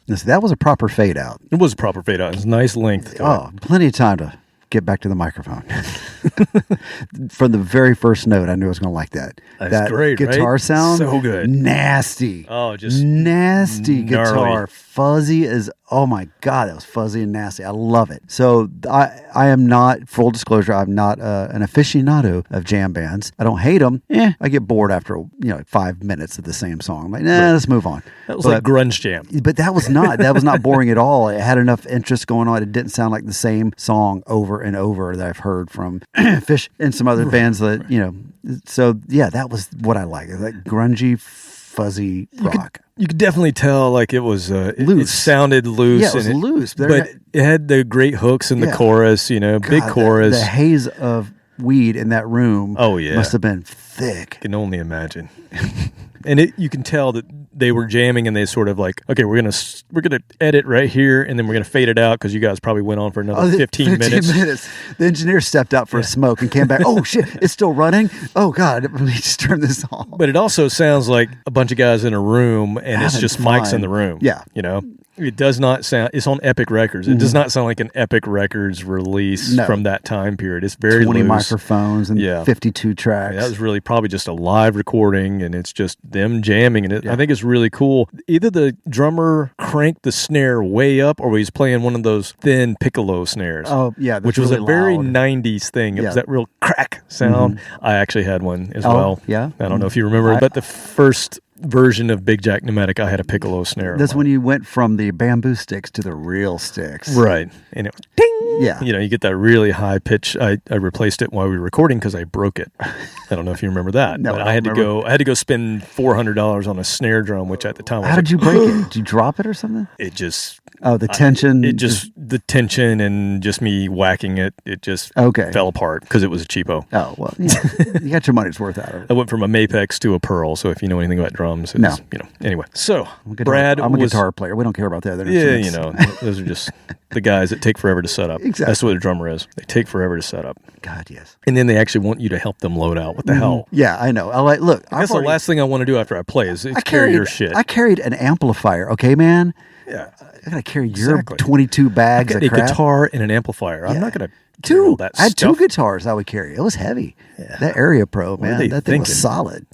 That was a proper fade out. It was a proper fade out. It was a nice length. Plenty of time to get back to the microphone. From the very first note, I knew I was going to like that. That's great, guitar right? sound, so good, nasty. Oh, just nasty gnarly. Guitar, fuzzy as. Oh my God, that was fuzzy and nasty. I love it. So I am not, full disclosure, I'm not an aficionado of jam bands. I don't hate them. I get bored after 5 minutes of the same song. I'm like, let's move on. That was like grunge jam. But that was not boring at all. It had enough interest going on. It didn't sound like the same song over and over that I've heard from Fish and some other bands that, So yeah, that was what I like. Like grungy, fuzzy rock. You could definitely tell like it was loose. It sounded loose. Yeah, it was loose. But it had the great hooks in the chorus, big chorus. The haze of weed in that room must have been thick. I can only imagine. And you can tell that they were jamming and they sort of like, okay, we're gonna edit right here and then we're gonna fade it out because you guys probably went on for another 15 minutes. The engineer stepped out for a smoke and came back. Oh shit, it's still running. Oh God, let me just turn this off. But it also sounds like a bunch of guys in a room and it's just mics in the room. Yeah, It does not sound. It's on Epic Records. It does not sound like an Epic Records release from that time period. It's very 20 loose. microphones and 52 tracks. Yeah, that was really probably just a live recording, and it's just them jamming. And I think it's really cool. Either the drummer cranked the snare way up, or he's playing one of those thin piccolo snares. Oh yeah, which was really a very loud. 90s thing. It was that real crack sound. I actually had one as well. Yeah, I don't know if you remember, but the first version of Big Jack Pneumatic, I had a piccolo snare. That's when you went from the bamboo sticks to the real sticks. Right. And it was ding. Yeah. You get that really high pitch. I replaced it while we were recording because I broke it. I don't know if you remember that. No, but I had to go spend $400 on a snare drum, which at the time was How did you break it? Did you drop it or something? It just the tension. The tension and just me whacking it, it just fell apart because it was a cheapo. Oh, well, you got your money's worth out of it. I went from a Mapex to a Pearl, so if you know anything about drums, it's, anyway. So, Brad I'm a guitar player. We don't care about that. Those are just the guys that take forever to set up. Exactly. That's what a drummer is. They take forever to set up. God, yes. And then they actually want you to help them load out. What the hell? Yeah, I know. That's the last thing I want to do after I play is carry your shit. I carried an amplifier, okay, man? Yeah. I gotta carry your 22 bags of crap. A guitar and an amplifier. I'm not gonna two. That I had stuff. 2 guitars I would carry. It was heavy. Yeah. That Area Pro, man, that thing was solid.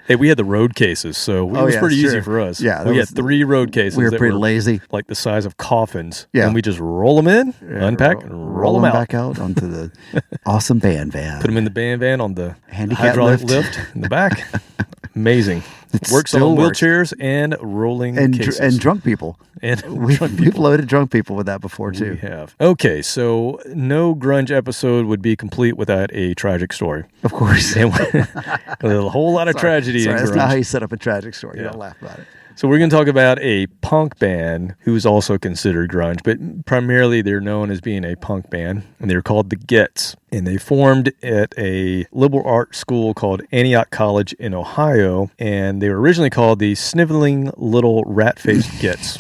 Hey, we had the road cases, so it was pretty easy for us. Yeah, we had 3 road cases. We were pretty lazy, like the size of coffins. Yeah, and we just roll them in, unpack, and roll them out. Back out onto the awesome band van. Put them in the band van on the handicap hydraulic lift in the back. Amazing. It works on wheelchairs and rolling cases. And drunk people. We've loaded drunk people with that before, too. We have. Okay, so no grunge episode would be complete without a tragic story. Of course. And a whole lot of tragedy in grunge. That's not how you set up a tragic story. You don't laugh about it. So we're going to talk about a punk band who's also considered grunge, but primarily they're known as being a punk band, and they're called the Gets. And they formed at a liberal arts school called Antioch College in Ohio, and they were originally called the Sniveling Little Rat-Faced Gets,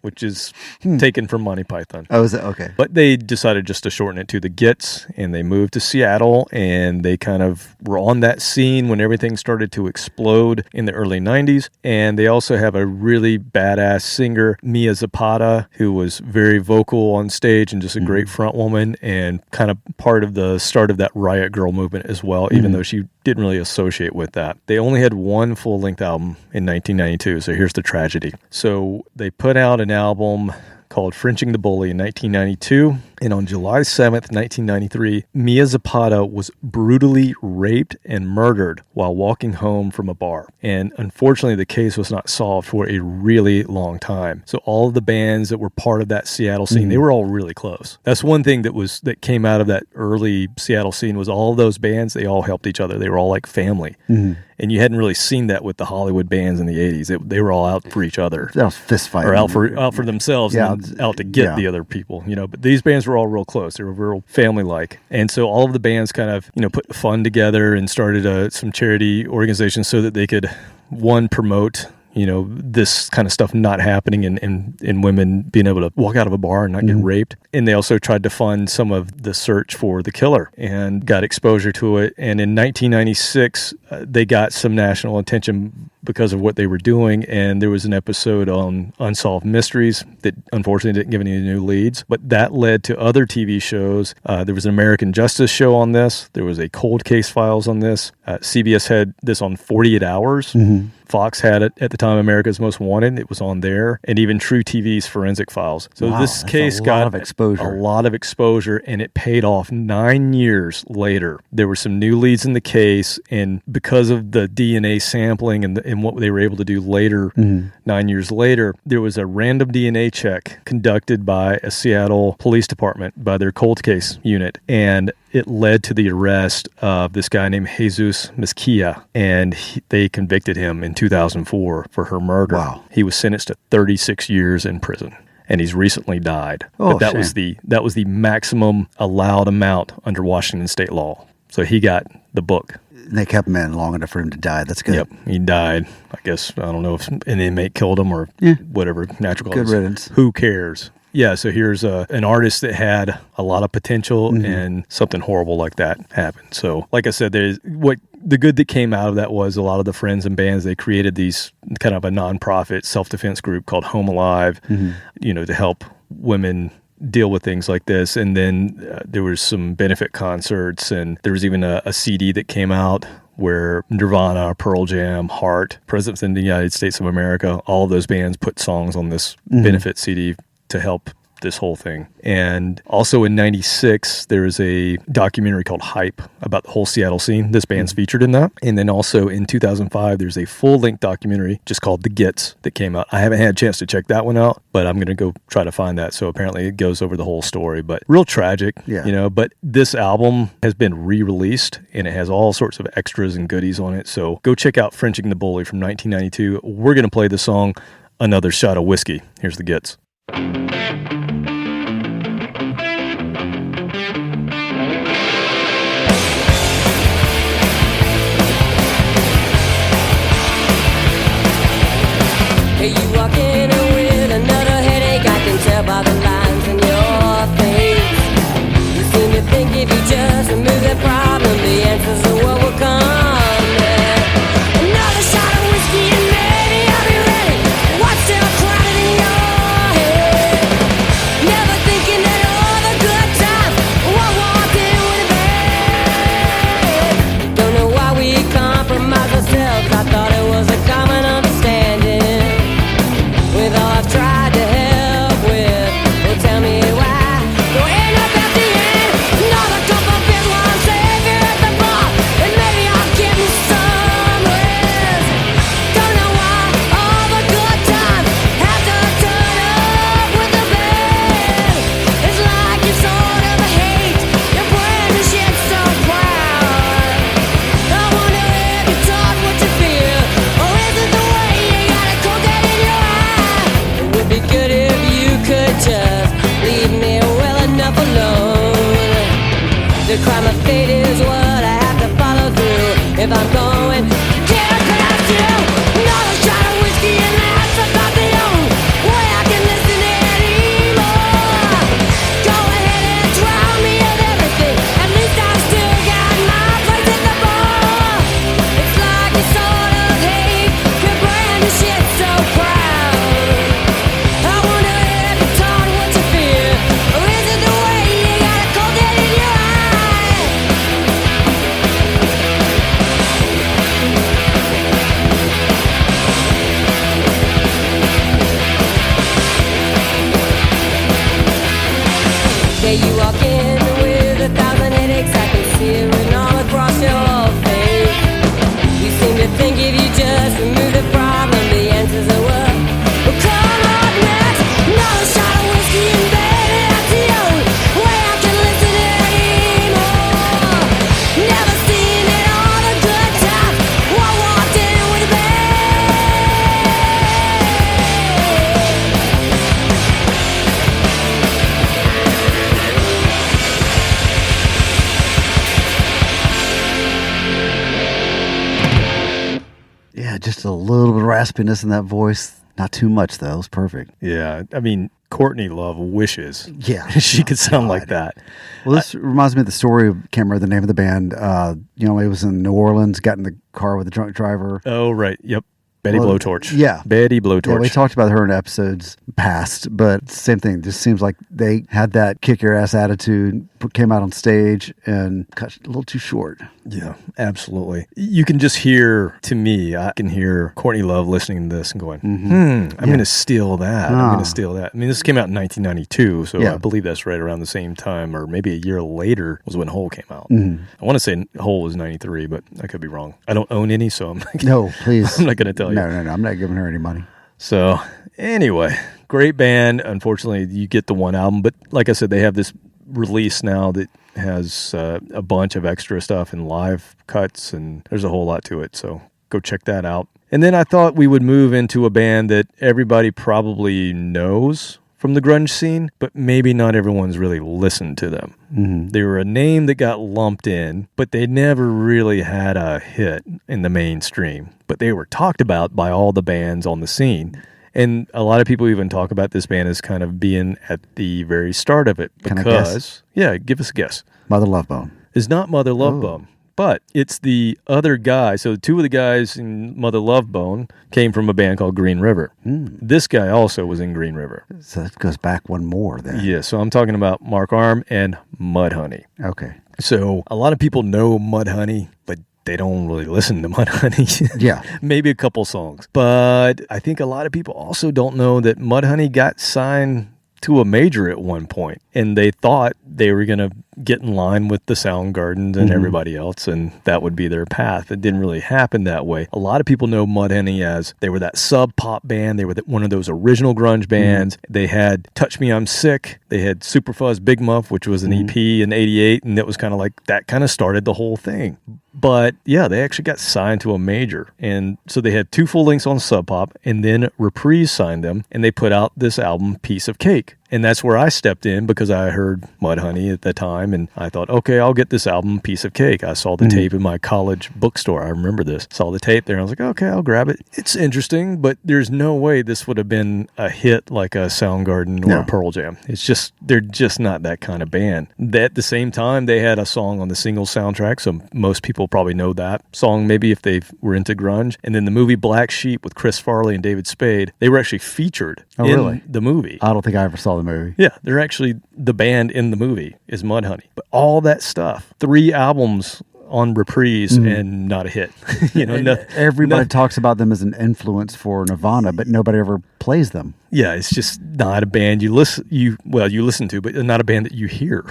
which is taken from Monty Python. Oh, is that okay? But they decided just to shorten it to the Gets, and they moved to Seattle, and they kind of were on that scene when everything started to explode in the early 90s. And they also have a really badass singer, Mia Zapata, who was very vocal on stage and just a great front woman, and kind of part of the start of that Riot Girl movement as well, even though she didn't really associate with that. They only had one full-length album in 1992, so here's the tragedy. So they put out an album called Frenching the Bully in 1992, and on July 7th, 1993, Mia Zapata was brutally raped and murdered while walking home from a bar. And unfortunately, the case was not solved for a really long time. So all of the bands that were part of that Seattle scene, they were all really close. That's one thing that came out of that early Seattle scene was all of those bands, they all helped each other. They were all like family. And you hadn't really seen that with the Hollywood bands in the 80s. They were all out for each other. That was fist fighting. Or out for themselves and out to get the other people, But these bands were all real close. They were real family-like. And so all of the bands kind of, put the fund together and started some charity organizations so that they could, one, promote this kind of stuff not happening and women being able to walk out of a bar and not get raped. And they also tried to fund some of the search for the killer and got exposure to it. And in 1996, they got some national attention because of what they were doing. And there was an episode on Unsolved Mysteries that unfortunately didn't give any new leads, but that led to other TV shows. There was an American Justice show on this. There was a Cold Case Files on this. CBS had this on 48 Hours. Fox had it at the time, America's Most Wanted. It was on there. And even True TV's Forensic Files. So this case got a lot of exposure, and it paid off 9 years later. There were some new leads in the case, and because of the DNA sampling and what they were able to do later, 9 years later, there was a random DNA check conducted by a Seattle police department, by their cold case unit, and it led to the arrest of this guy named Jesus Mezquia, and they convicted him in 2004 for her murder. Wow. He was sentenced to 36 years in prison, and he's recently died. Oh, but that was the maximum allowed amount under Washington state law. So he got the book. They kept him in long enough for him to die. That's good. Yep, he died. I guess, I don't know if an inmate killed him or whatever, natural causes. Good riddance. Who cares? Yeah, so here's an artist that had a lot of potential, and something horrible like that happened. So, like I said, the good that came out of that was a lot of the friends and bands, they created these kind of a nonprofit self-defense group called Home Alive, to help women deal with things like this. And then there was some benefit concerts, and there was even a CD that came out where Nirvana, Pearl Jam, Heart, Presidents in the United States of America, all of those bands put songs on this benefit CD to help this whole thing. And also in 96, there is a documentary called Hype about the whole Seattle scene. This band's featured in that. And then also in 2005, there's a full-length documentary just called The Gets that came out. I haven't had a chance to check that one out, but I'm going to go try to find that. So apparently it goes over the whole story, but real tragic, but this album has been re-released, and it has all sorts of extras and goodies on it. So go check out Frenching the Bully from 1992. We're going to play the song Another Shot of Whiskey. Here's The Gets. Hey, you walk in with another headache, I can tell by the lines in your face. You seem to think if you just remove the problem, the answers are what will come next. Another shot of whiskey and maybe I'll be ready. What's still crowded in your head? Never thinking that all the good times won't walk in with a bed. Don't know why we compromise ourselves. I thought it was a common understanding. With all I've tried to help with, well, tell me why you'll end up at the end. Another cup of beer while I'm savior at the bar, and maybe I'll give you some rest. Don't know why all the good times have to turn up with the bad. It's like you sort of hate your brand and shit so proud. I wonder if you taught what you feel, or is it the way you got it coded in your eye? It would be good if you could just leave me well enough alone. The crime of fate is what I have to follow through. If I'm going, yeah, could I still another shot of whiskey, and that's about the only way I can listen anymore. Go ahead and drown me of everything. At least I still got my place at the bar. It's like you sort of hate your brand and shit so proud. I wonder if you taught what you feel, or is it the way you got it coded in your eye? Yeah, you walk in with 1,000 headaches, I can see it written all across your face. You seem to think if you just remove the problem, the answers are what will come up next. Another shot of whiskey, and baby, that's the only way I can listen anymore. Never seen it all the good times, I walked in with a bang. Yeah, just a little bit of raspiness in that voice. Not too much, though. It was perfect. Yeah, I mean, Courtney Love wishes Yeah. she could sound like that. Well, this reminds me of the story of, can't remember the name of the band. It was in New Orleans, got in the car with a drunk driver. Oh, right. Yep. Betty Well, Blowtorch. yeah. Betty Blowtorch. Yeah, we talked about her in episodes past, but same thing. Just seems like they had that kick your ass attitude, came out on stage and cut a little too short. Yeah, absolutely. You can just hear, to me, I can hear Courtney Love listening to this and going, I'm going to steal that. I'm going to steal that. I mean, this came out in 1992, so I believe that's right around the same time, or maybe a year later was when Hole came out. I want to say Hole was 93, but I could be wrong. I don't own any, so I'm not, No, please. I'm not going to tell you. No, I'm not giving her any money. So, anyway, great band. Unfortunately, you get the one album, but like I said, they have this release now that has a bunch of extra stuff and live cuts, and there's a whole lot to it, so go check that out. And then I thought we would move into a band that everybody probably knows from the grunge scene, but maybe not everyone's really listened to them. They were a name that got lumped in, but they never really had a hit in the mainstream, but they were talked about by all the bands on the scene. And a lot of people even talk about this band as kind of being at the very start of it. Can I guess? Yeah, give us a guess. Mother Love Bone. It's not Mother Love Bone, but it's the other guy. So two of the guys in Mother Love Bone came from a band called Green River. This guy also was in Green River. So that goes back one more then. Yeah, so I'm talking about Mark Arm and Mudhoney. Okay. So a lot of people know Mudhoney, but they don't really listen to Mudhoney. Yeah. Maybe a couple songs. But I think a lot of people also don't know that Mudhoney got signed to a major at one point, and they thought they were going to get in line with the Soundgardens and everybody else, and that would be their path. It didn't really happen that way. A lot of people know Mudhoney as they were that sub-pop band. They were one of those original grunge bands. They had Touch Me, I'm Sick. They had Superfuzz Big Muff, which was an EP in 88, and it was kind of like, that kind of started the whole thing. But yeah, they actually got signed to a major. And so they had 2 full lengths on Sub Pop, and then Reprise signed them, and they put out this album, Piece of Cake. And that's where I stepped in because I heard Mudhoney at the time, and I thought, okay, I'll get this album, Piece of Cake. I saw the tape in my college bookstore. I remember this. Saw the tape there, and I was like, okay, I'll grab it. It's interesting, but there's no way this would have been a hit like a Soundgarden or a Pearl Jam. It's just, they're just not that kind of band. At the same time, they had a song on the single soundtrack, so most people probably know that song, maybe if they were into grunge. And then the movie Black Sheep with Chris Farley and David Spade, they were actually featured in the movie. I don't think I ever saw the movie. Yeah, they're actually, the band in the movie is Mudhoney. But all that stuff, 3 albums on Reprise and not a hit. Everybody talks about them as an influence for Nirvana, but nobody ever plays them. Yeah, it's just not a band you listen to, but not a band that you hear,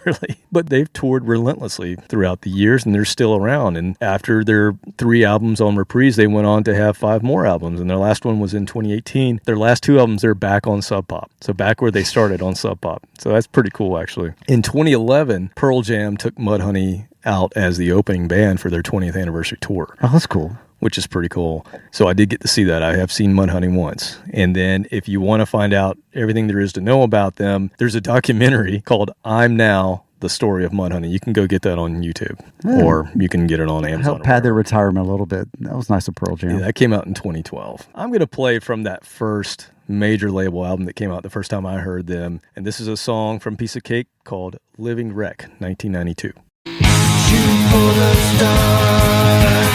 really. But they've toured relentlessly throughout the years, and they're still around. And after their 3 albums on Reprise, they went on to have 5 more albums, and their last one was in 2018. Their last 2 albums, they're back on Sub Pop, so back where they started on Sub Pop. So that's pretty cool, actually. In 2011, Pearl Jam took Mudhoney out as the opening band for their 20th anniversary tour. Oh, that's cool. Which is pretty cool. So I did get to see that. I have seen Mudhoney once. And then if you want to find out everything there is to know about them, there's a documentary called I'm Now, The Story of Mudhoney. You can go get that on YouTube, or you can get it on Amazon. Help pad their retirement a little bit. That was nice of Pearl Jam. Yeah, that came out in 2012. I'm going to play from that first major label album that came out the first time I heard them. And this is a song from Piece of Cake called Living Wreck, 1992. Shoot for the stars.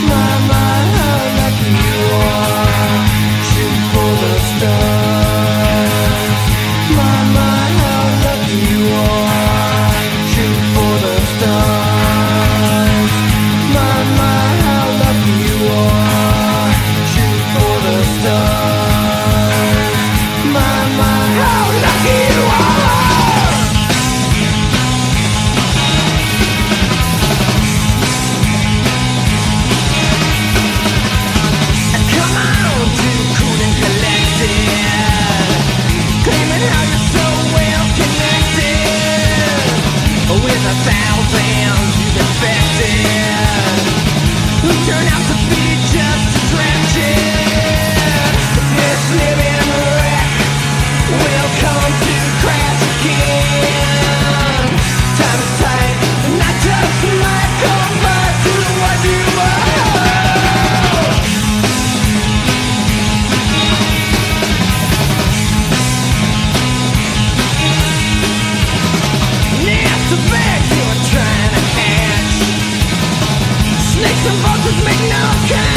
My, how lucky you are. Shoot for the stars. My, how lucky you are. Shoot for the stars. My, how lucky you are. Shoot for the stars. My, how lucky you are. Turn out to be just a tragic. This living wreck will come to crash again. Time is tight, and I just might come back to what you are. Nest the bags you're trying to hatch. Snakes and bugs make no sense.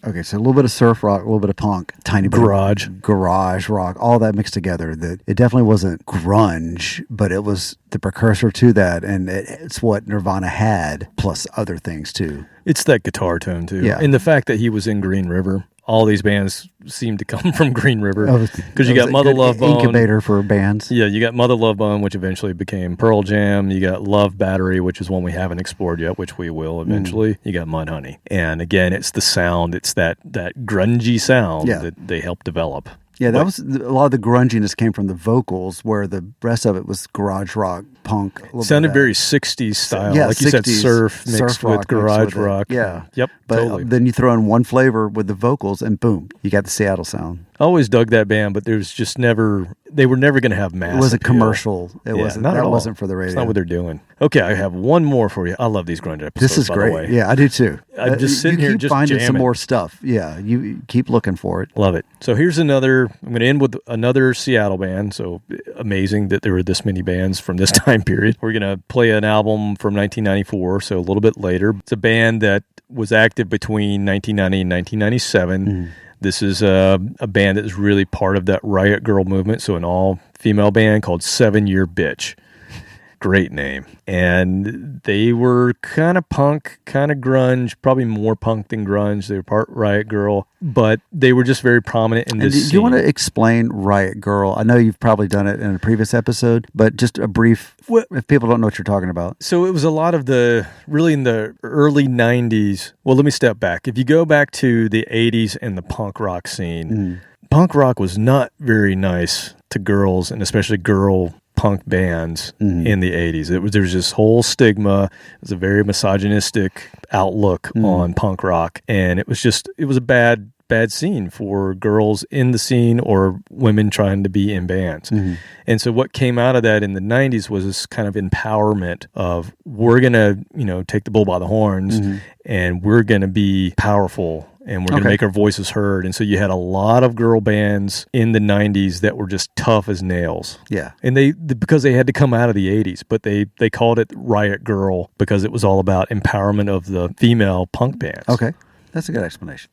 Okay, so a little bit of surf rock, a little bit of punk, tiny bit of garage rock, all that mixed together. That it definitely wasn't grunge, but it was the precursor to that, and it's what Nirvana had, plus other things too. It's that guitar tone too, Yeah. and the fact that he was in Green River. All these bands seem to come from Green River because you got Mother Love Bone, incubator for bands. Yeah, you got Mother Love Bone, which eventually became Pearl Jam. You got Love Battery, which is one we haven't explored yet, which we will eventually. You got Mudhoney, and again, it's the sound. It's that grungy sound that they helped develop. Yeah, that was a lot of the grunginess came from the vocals, where the rest of it was garage rock, punk. Sounded very 60s style, yeah, like you said, surf mixed with garage rock. Yeah, yep, but totally. Then you throw in one flavor with the vocals, and boom, you got the Seattle sound. I always dug that band, but there was just they were never going to have mass. It wasn't appeal. commercial. It wasn't. Not at all. Wasn't for the radio. It's not what they're doing. Okay, I have one more for you. I love these grunge episodes. This is by great. The way. Yeah, I do too. I'm just sitting you here, keep just finding jamming. some more stuff. Yeah, you keep looking for it. Love it. So here's another. I'm going to end with another Seattle band. So amazing that there were this many bands from this time period. We're going to play an album from 1994, so a little bit later. It's a band that was active between 1990 and 1997. This is a band that is really part of that Riot Girl movement, so an all-female band called 7 Year Bitch. Great name. And they were kind of punk, kind of grunge, probably more punk than grunge. They were part Riot Girl, but they were just very prominent in this scene. Do you want to explain Riot Girl? I know you've probably done it in a previous episode, but just a brief, if people don't know what you're talking about. So it was a lot of really in the early 90s. Well, let me step back. If you go back to the 80s and the punk rock scene, punk rock was not very nice to girls, and especially girl punk bands in the 80s. There was this whole stigma. It was a very misogynistic outlook on punk rock, and it was a bad scene for girls in the scene or women trying to be in bands. And so what came out of that in the 90s was this kind of empowerment of, we're going to, take the bull by the horns and we're going to be powerful and we're going to make our voices heard. And so you had a lot of girl bands in the 90s that were just tough as nails. Yeah. And because they had to come out of the 80s, but they called it Riot Girl because it was all about empowerment of the female punk bands. Okay. That's a good explanation.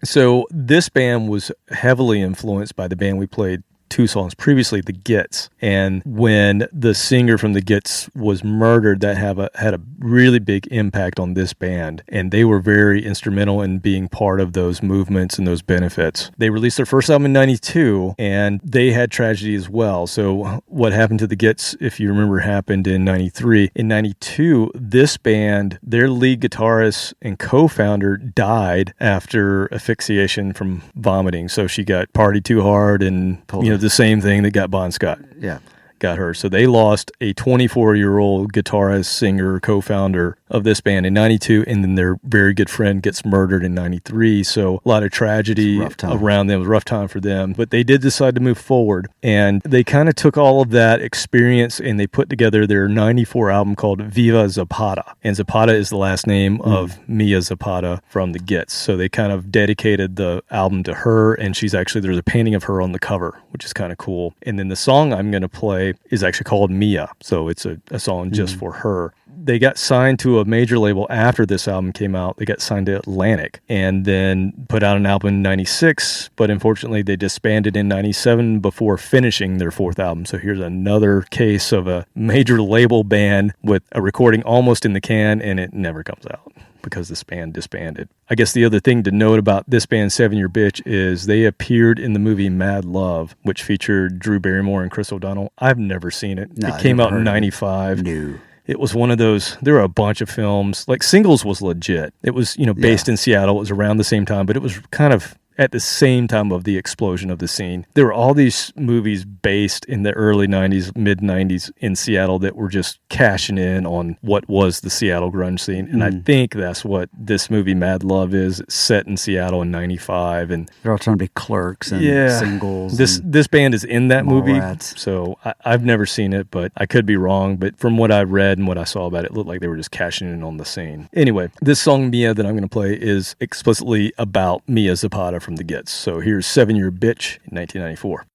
So this band was heavily influenced by the band we played 2 songs previously, the Gits. And when the singer from the Gits was murdered, that had a really big impact on this band. And they were very instrumental in being part of those movements and those benefits. They released their first album in 92, and they had tragedy as well. So what happened to the Gits, if you remember, happened in 93. In 92, this band, their lead guitarist and co-founder died after asphyxiation from vomiting. So she got partied too hard and, the same thing that got Bon Scott. Yeah. Got her. So they lost a 24-year-old guitarist, singer, co-founder of this band in 92, and then their very good friend gets murdered in 93. So a lot of tragedy around them. It was a rough time for them. But they did decide to move forward, and they kind of took all of that experience and they put together their 94 album called Viva Zapata. And Zapata is the last name of Mia Zapata from the Gits. So they kind of dedicated the album to her, and there's a painting of her on the cover, which is kind of cool. And then the song I'm going to play is actually called Mia. So it's a song just for her. they got signed to a major label after this album came out. They got signed to Atlantic and then put out an album in 96, but unfortunately they disbanded in 97 before finishing their fourth album. So here's another case of a major label band with a recording almost in the can and it never comes out because this band disbanded. I guess the other thing to note about this band, 7 Year Bitch, is they appeared in the movie Mad Love, which featured Drew Barrymore and Chris O'Donnell. I've never seen it. No, it came out in 95. No. It was one of those, there were a bunch of films, like Singles was legit. It was, based in Seattle. It was around the same time, but it was kind of at the same time of the explosion of the scene. There were all these movies based in the early 90s, mid 90s in Seattle that were just cashing in on what was the Seattle grunge scene. And I think that's what this movie Mad Love is. It's set in Seattle in 95. And they're all trying to be Clerks and Singles. This band is in that movie. Rats. So I've never seen it, but I could be wrong. But from what I read and what I saw about it, it looked like they were just cashing in on the scene. Anyway, this song Mia that I'm going to play is explicitly about Mia Zapata from the Gits. So here's 7 Year Bitch in 1994.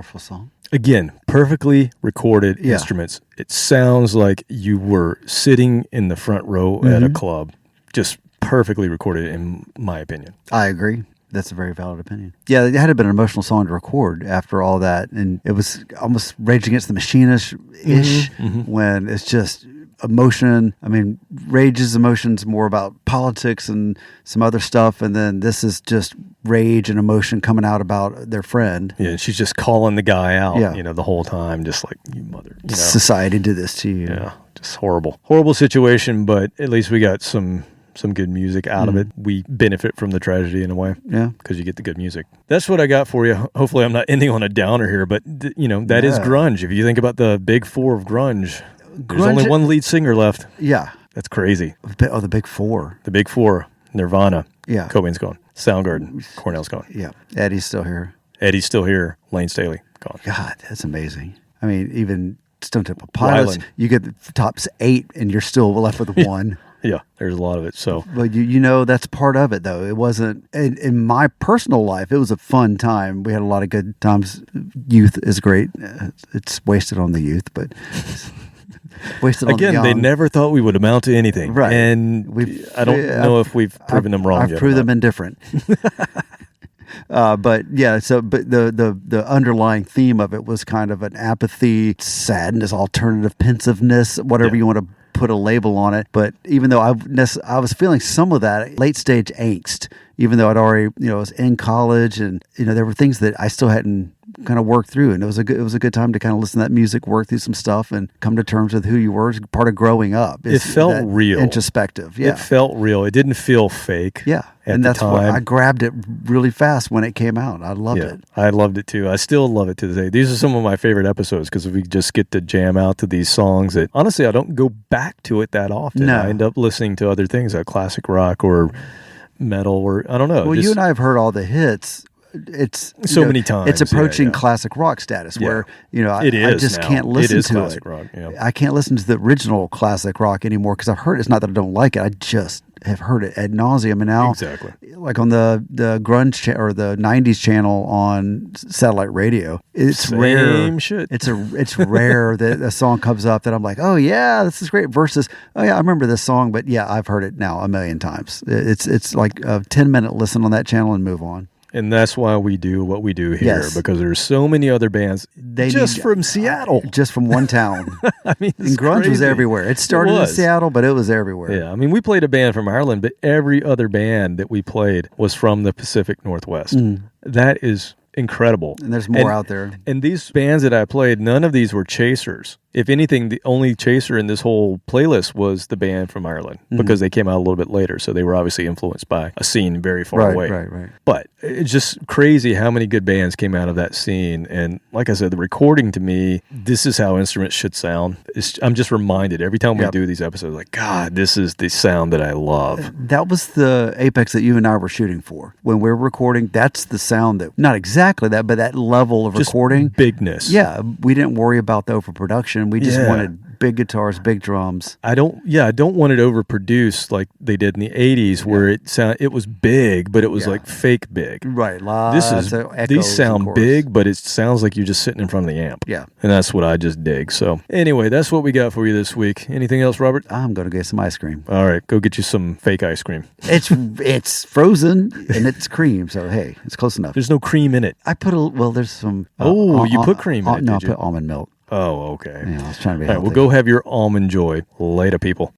powerful song. Again, perfectly recorded Yeah. instruments. It sounds like you were sitting in the front row at a club. Just perfectly recorded, in my opinion. I agree. That's a very valid opinion. Yeah, it had to been an emotional song to record after all that. And it was almost Rage Against the Machine-ish when it's just emotion. I mean, Rage's emotion's more about politics and some other stuff. And then this is just rage and emotion coming out about their friend. Yeah, she's just calling the guy out, Yeah. the whole time, just like, you mother. Society did this to you. Yeah, just horrible. Horrible situation, but at least we got some good music out of it. We benefit from the tragedy in a way. Yeah. Because you get the good music. That's what I got for you. Hopefully I'm not ending on a downer here, but that is grunge. If you think about the big four of grunge, there's only one lead singer left. Yeah. That's crazy. Oh, the big four. The big four, Nirvana. Yeah. Cobain's gone. Soundgarden. Cornell's gone. Yeah. Eddie's still here. Eddie's still here. Lane Staley, gone. God, that's amazing. I mean, even Stone Temple Pilots, Wyland. you get the tops 8 and you're still left with one. Yeah, there's a lot of it. So, But that's part of it, though. It wasn't, in my personal life, it was a fun time. We had a lot of good times. Youth is great. It's wasted on the youth, but wasted on the again, young. they never thought we would amount to anything. Right. And I don't know if we've proven them wrong I've yet. proved them indifferent. But the underlying theme of it was kind of an apathy, sadness, alternative pensiveness, whatever you want to put a label on it. But even though I was feeling some of that late stage angst, even though I'd already was in college, and there were things that I still hadn't kind of worked through, and it was a good time to kind of listen to that music, work through some stuff, and come to terms with who you were. It's part of growing up. It felt real, introspective. Yeah, it felt real. It didn't feel fake. Yeah, and that's why I grabbed it really fast when it came out. I loved it. I loved it too. I still love it to this day. These are some of my favorite episodes because we just get to jam out to these songs that honestly I don't go back to it that often. No. I end up listening to other things like classic rock or metal, or I don't know. Well, you and I have heard all the hits. It's so many times. It's approaching classic rock status where it is I just now. can't listen it is to classic it. Rock. Yeah. I can't listen to the original classic rock anymore because I've heard it's not that I don't like it. I just have heard it ad nauseum, and now like on the grunge or the 90s channel on satellite radio, it's rare. Shit. It's rare that a song comes up that I'm like, oh yeah, this is great. Versus, oh yeah, I remember this song, but yeah, I've heard it now a million times. It's like a 10-minute listen on that channel and move on. And that's why we do what we do here, because there's so many other bands from Seattle. Just from one town. I mean, and grunge was everywhere. It started in Seattle, but it was everywhere. Yeah, I mean, we played a band from Ireland, but every other band that we played was from the Pacific Northwest. That is incredible. And there's more out there. And these bands that I played, none of these were chasers. If anything, the only chaser in this whole playlist was the band from Ireland because they came out a little bit later. So they were obviously influenced by a scene very far away. Right. But it's just crazy how many good bands came out of that scene. And like I said, the recording to me, this is how instruments should sound. I'm just reminded every time we do these episodes, like, God, this is the sound that I love. That was the apex that you and I were shooting for. When we're recording, that's the sound that, not exactly that, but that level of just recording. Bigness. Yeah, we didn't worry about the overproduction. We just wanted big guitars, big drums. I don't want it overproduced like they did in the 80s where it was big, but it was like fake big. Right. These sound big, but it sounds like you're just sitting in front of the amp. Yeah. And that's what I just dig. So anyway, that's what we got for you this week. Anything else, Robert? I'm going to get some ice cream. All right, go get you some fake ice cream. It's frozen and it's cream, so hey, it's close enough. There's no cream in it. I put there's some. You put cream in it, No, I did you? put almond milk. Oh, okay. Yeah, I was trying to be All right, healthy. well, go have your almond joy. Later, people.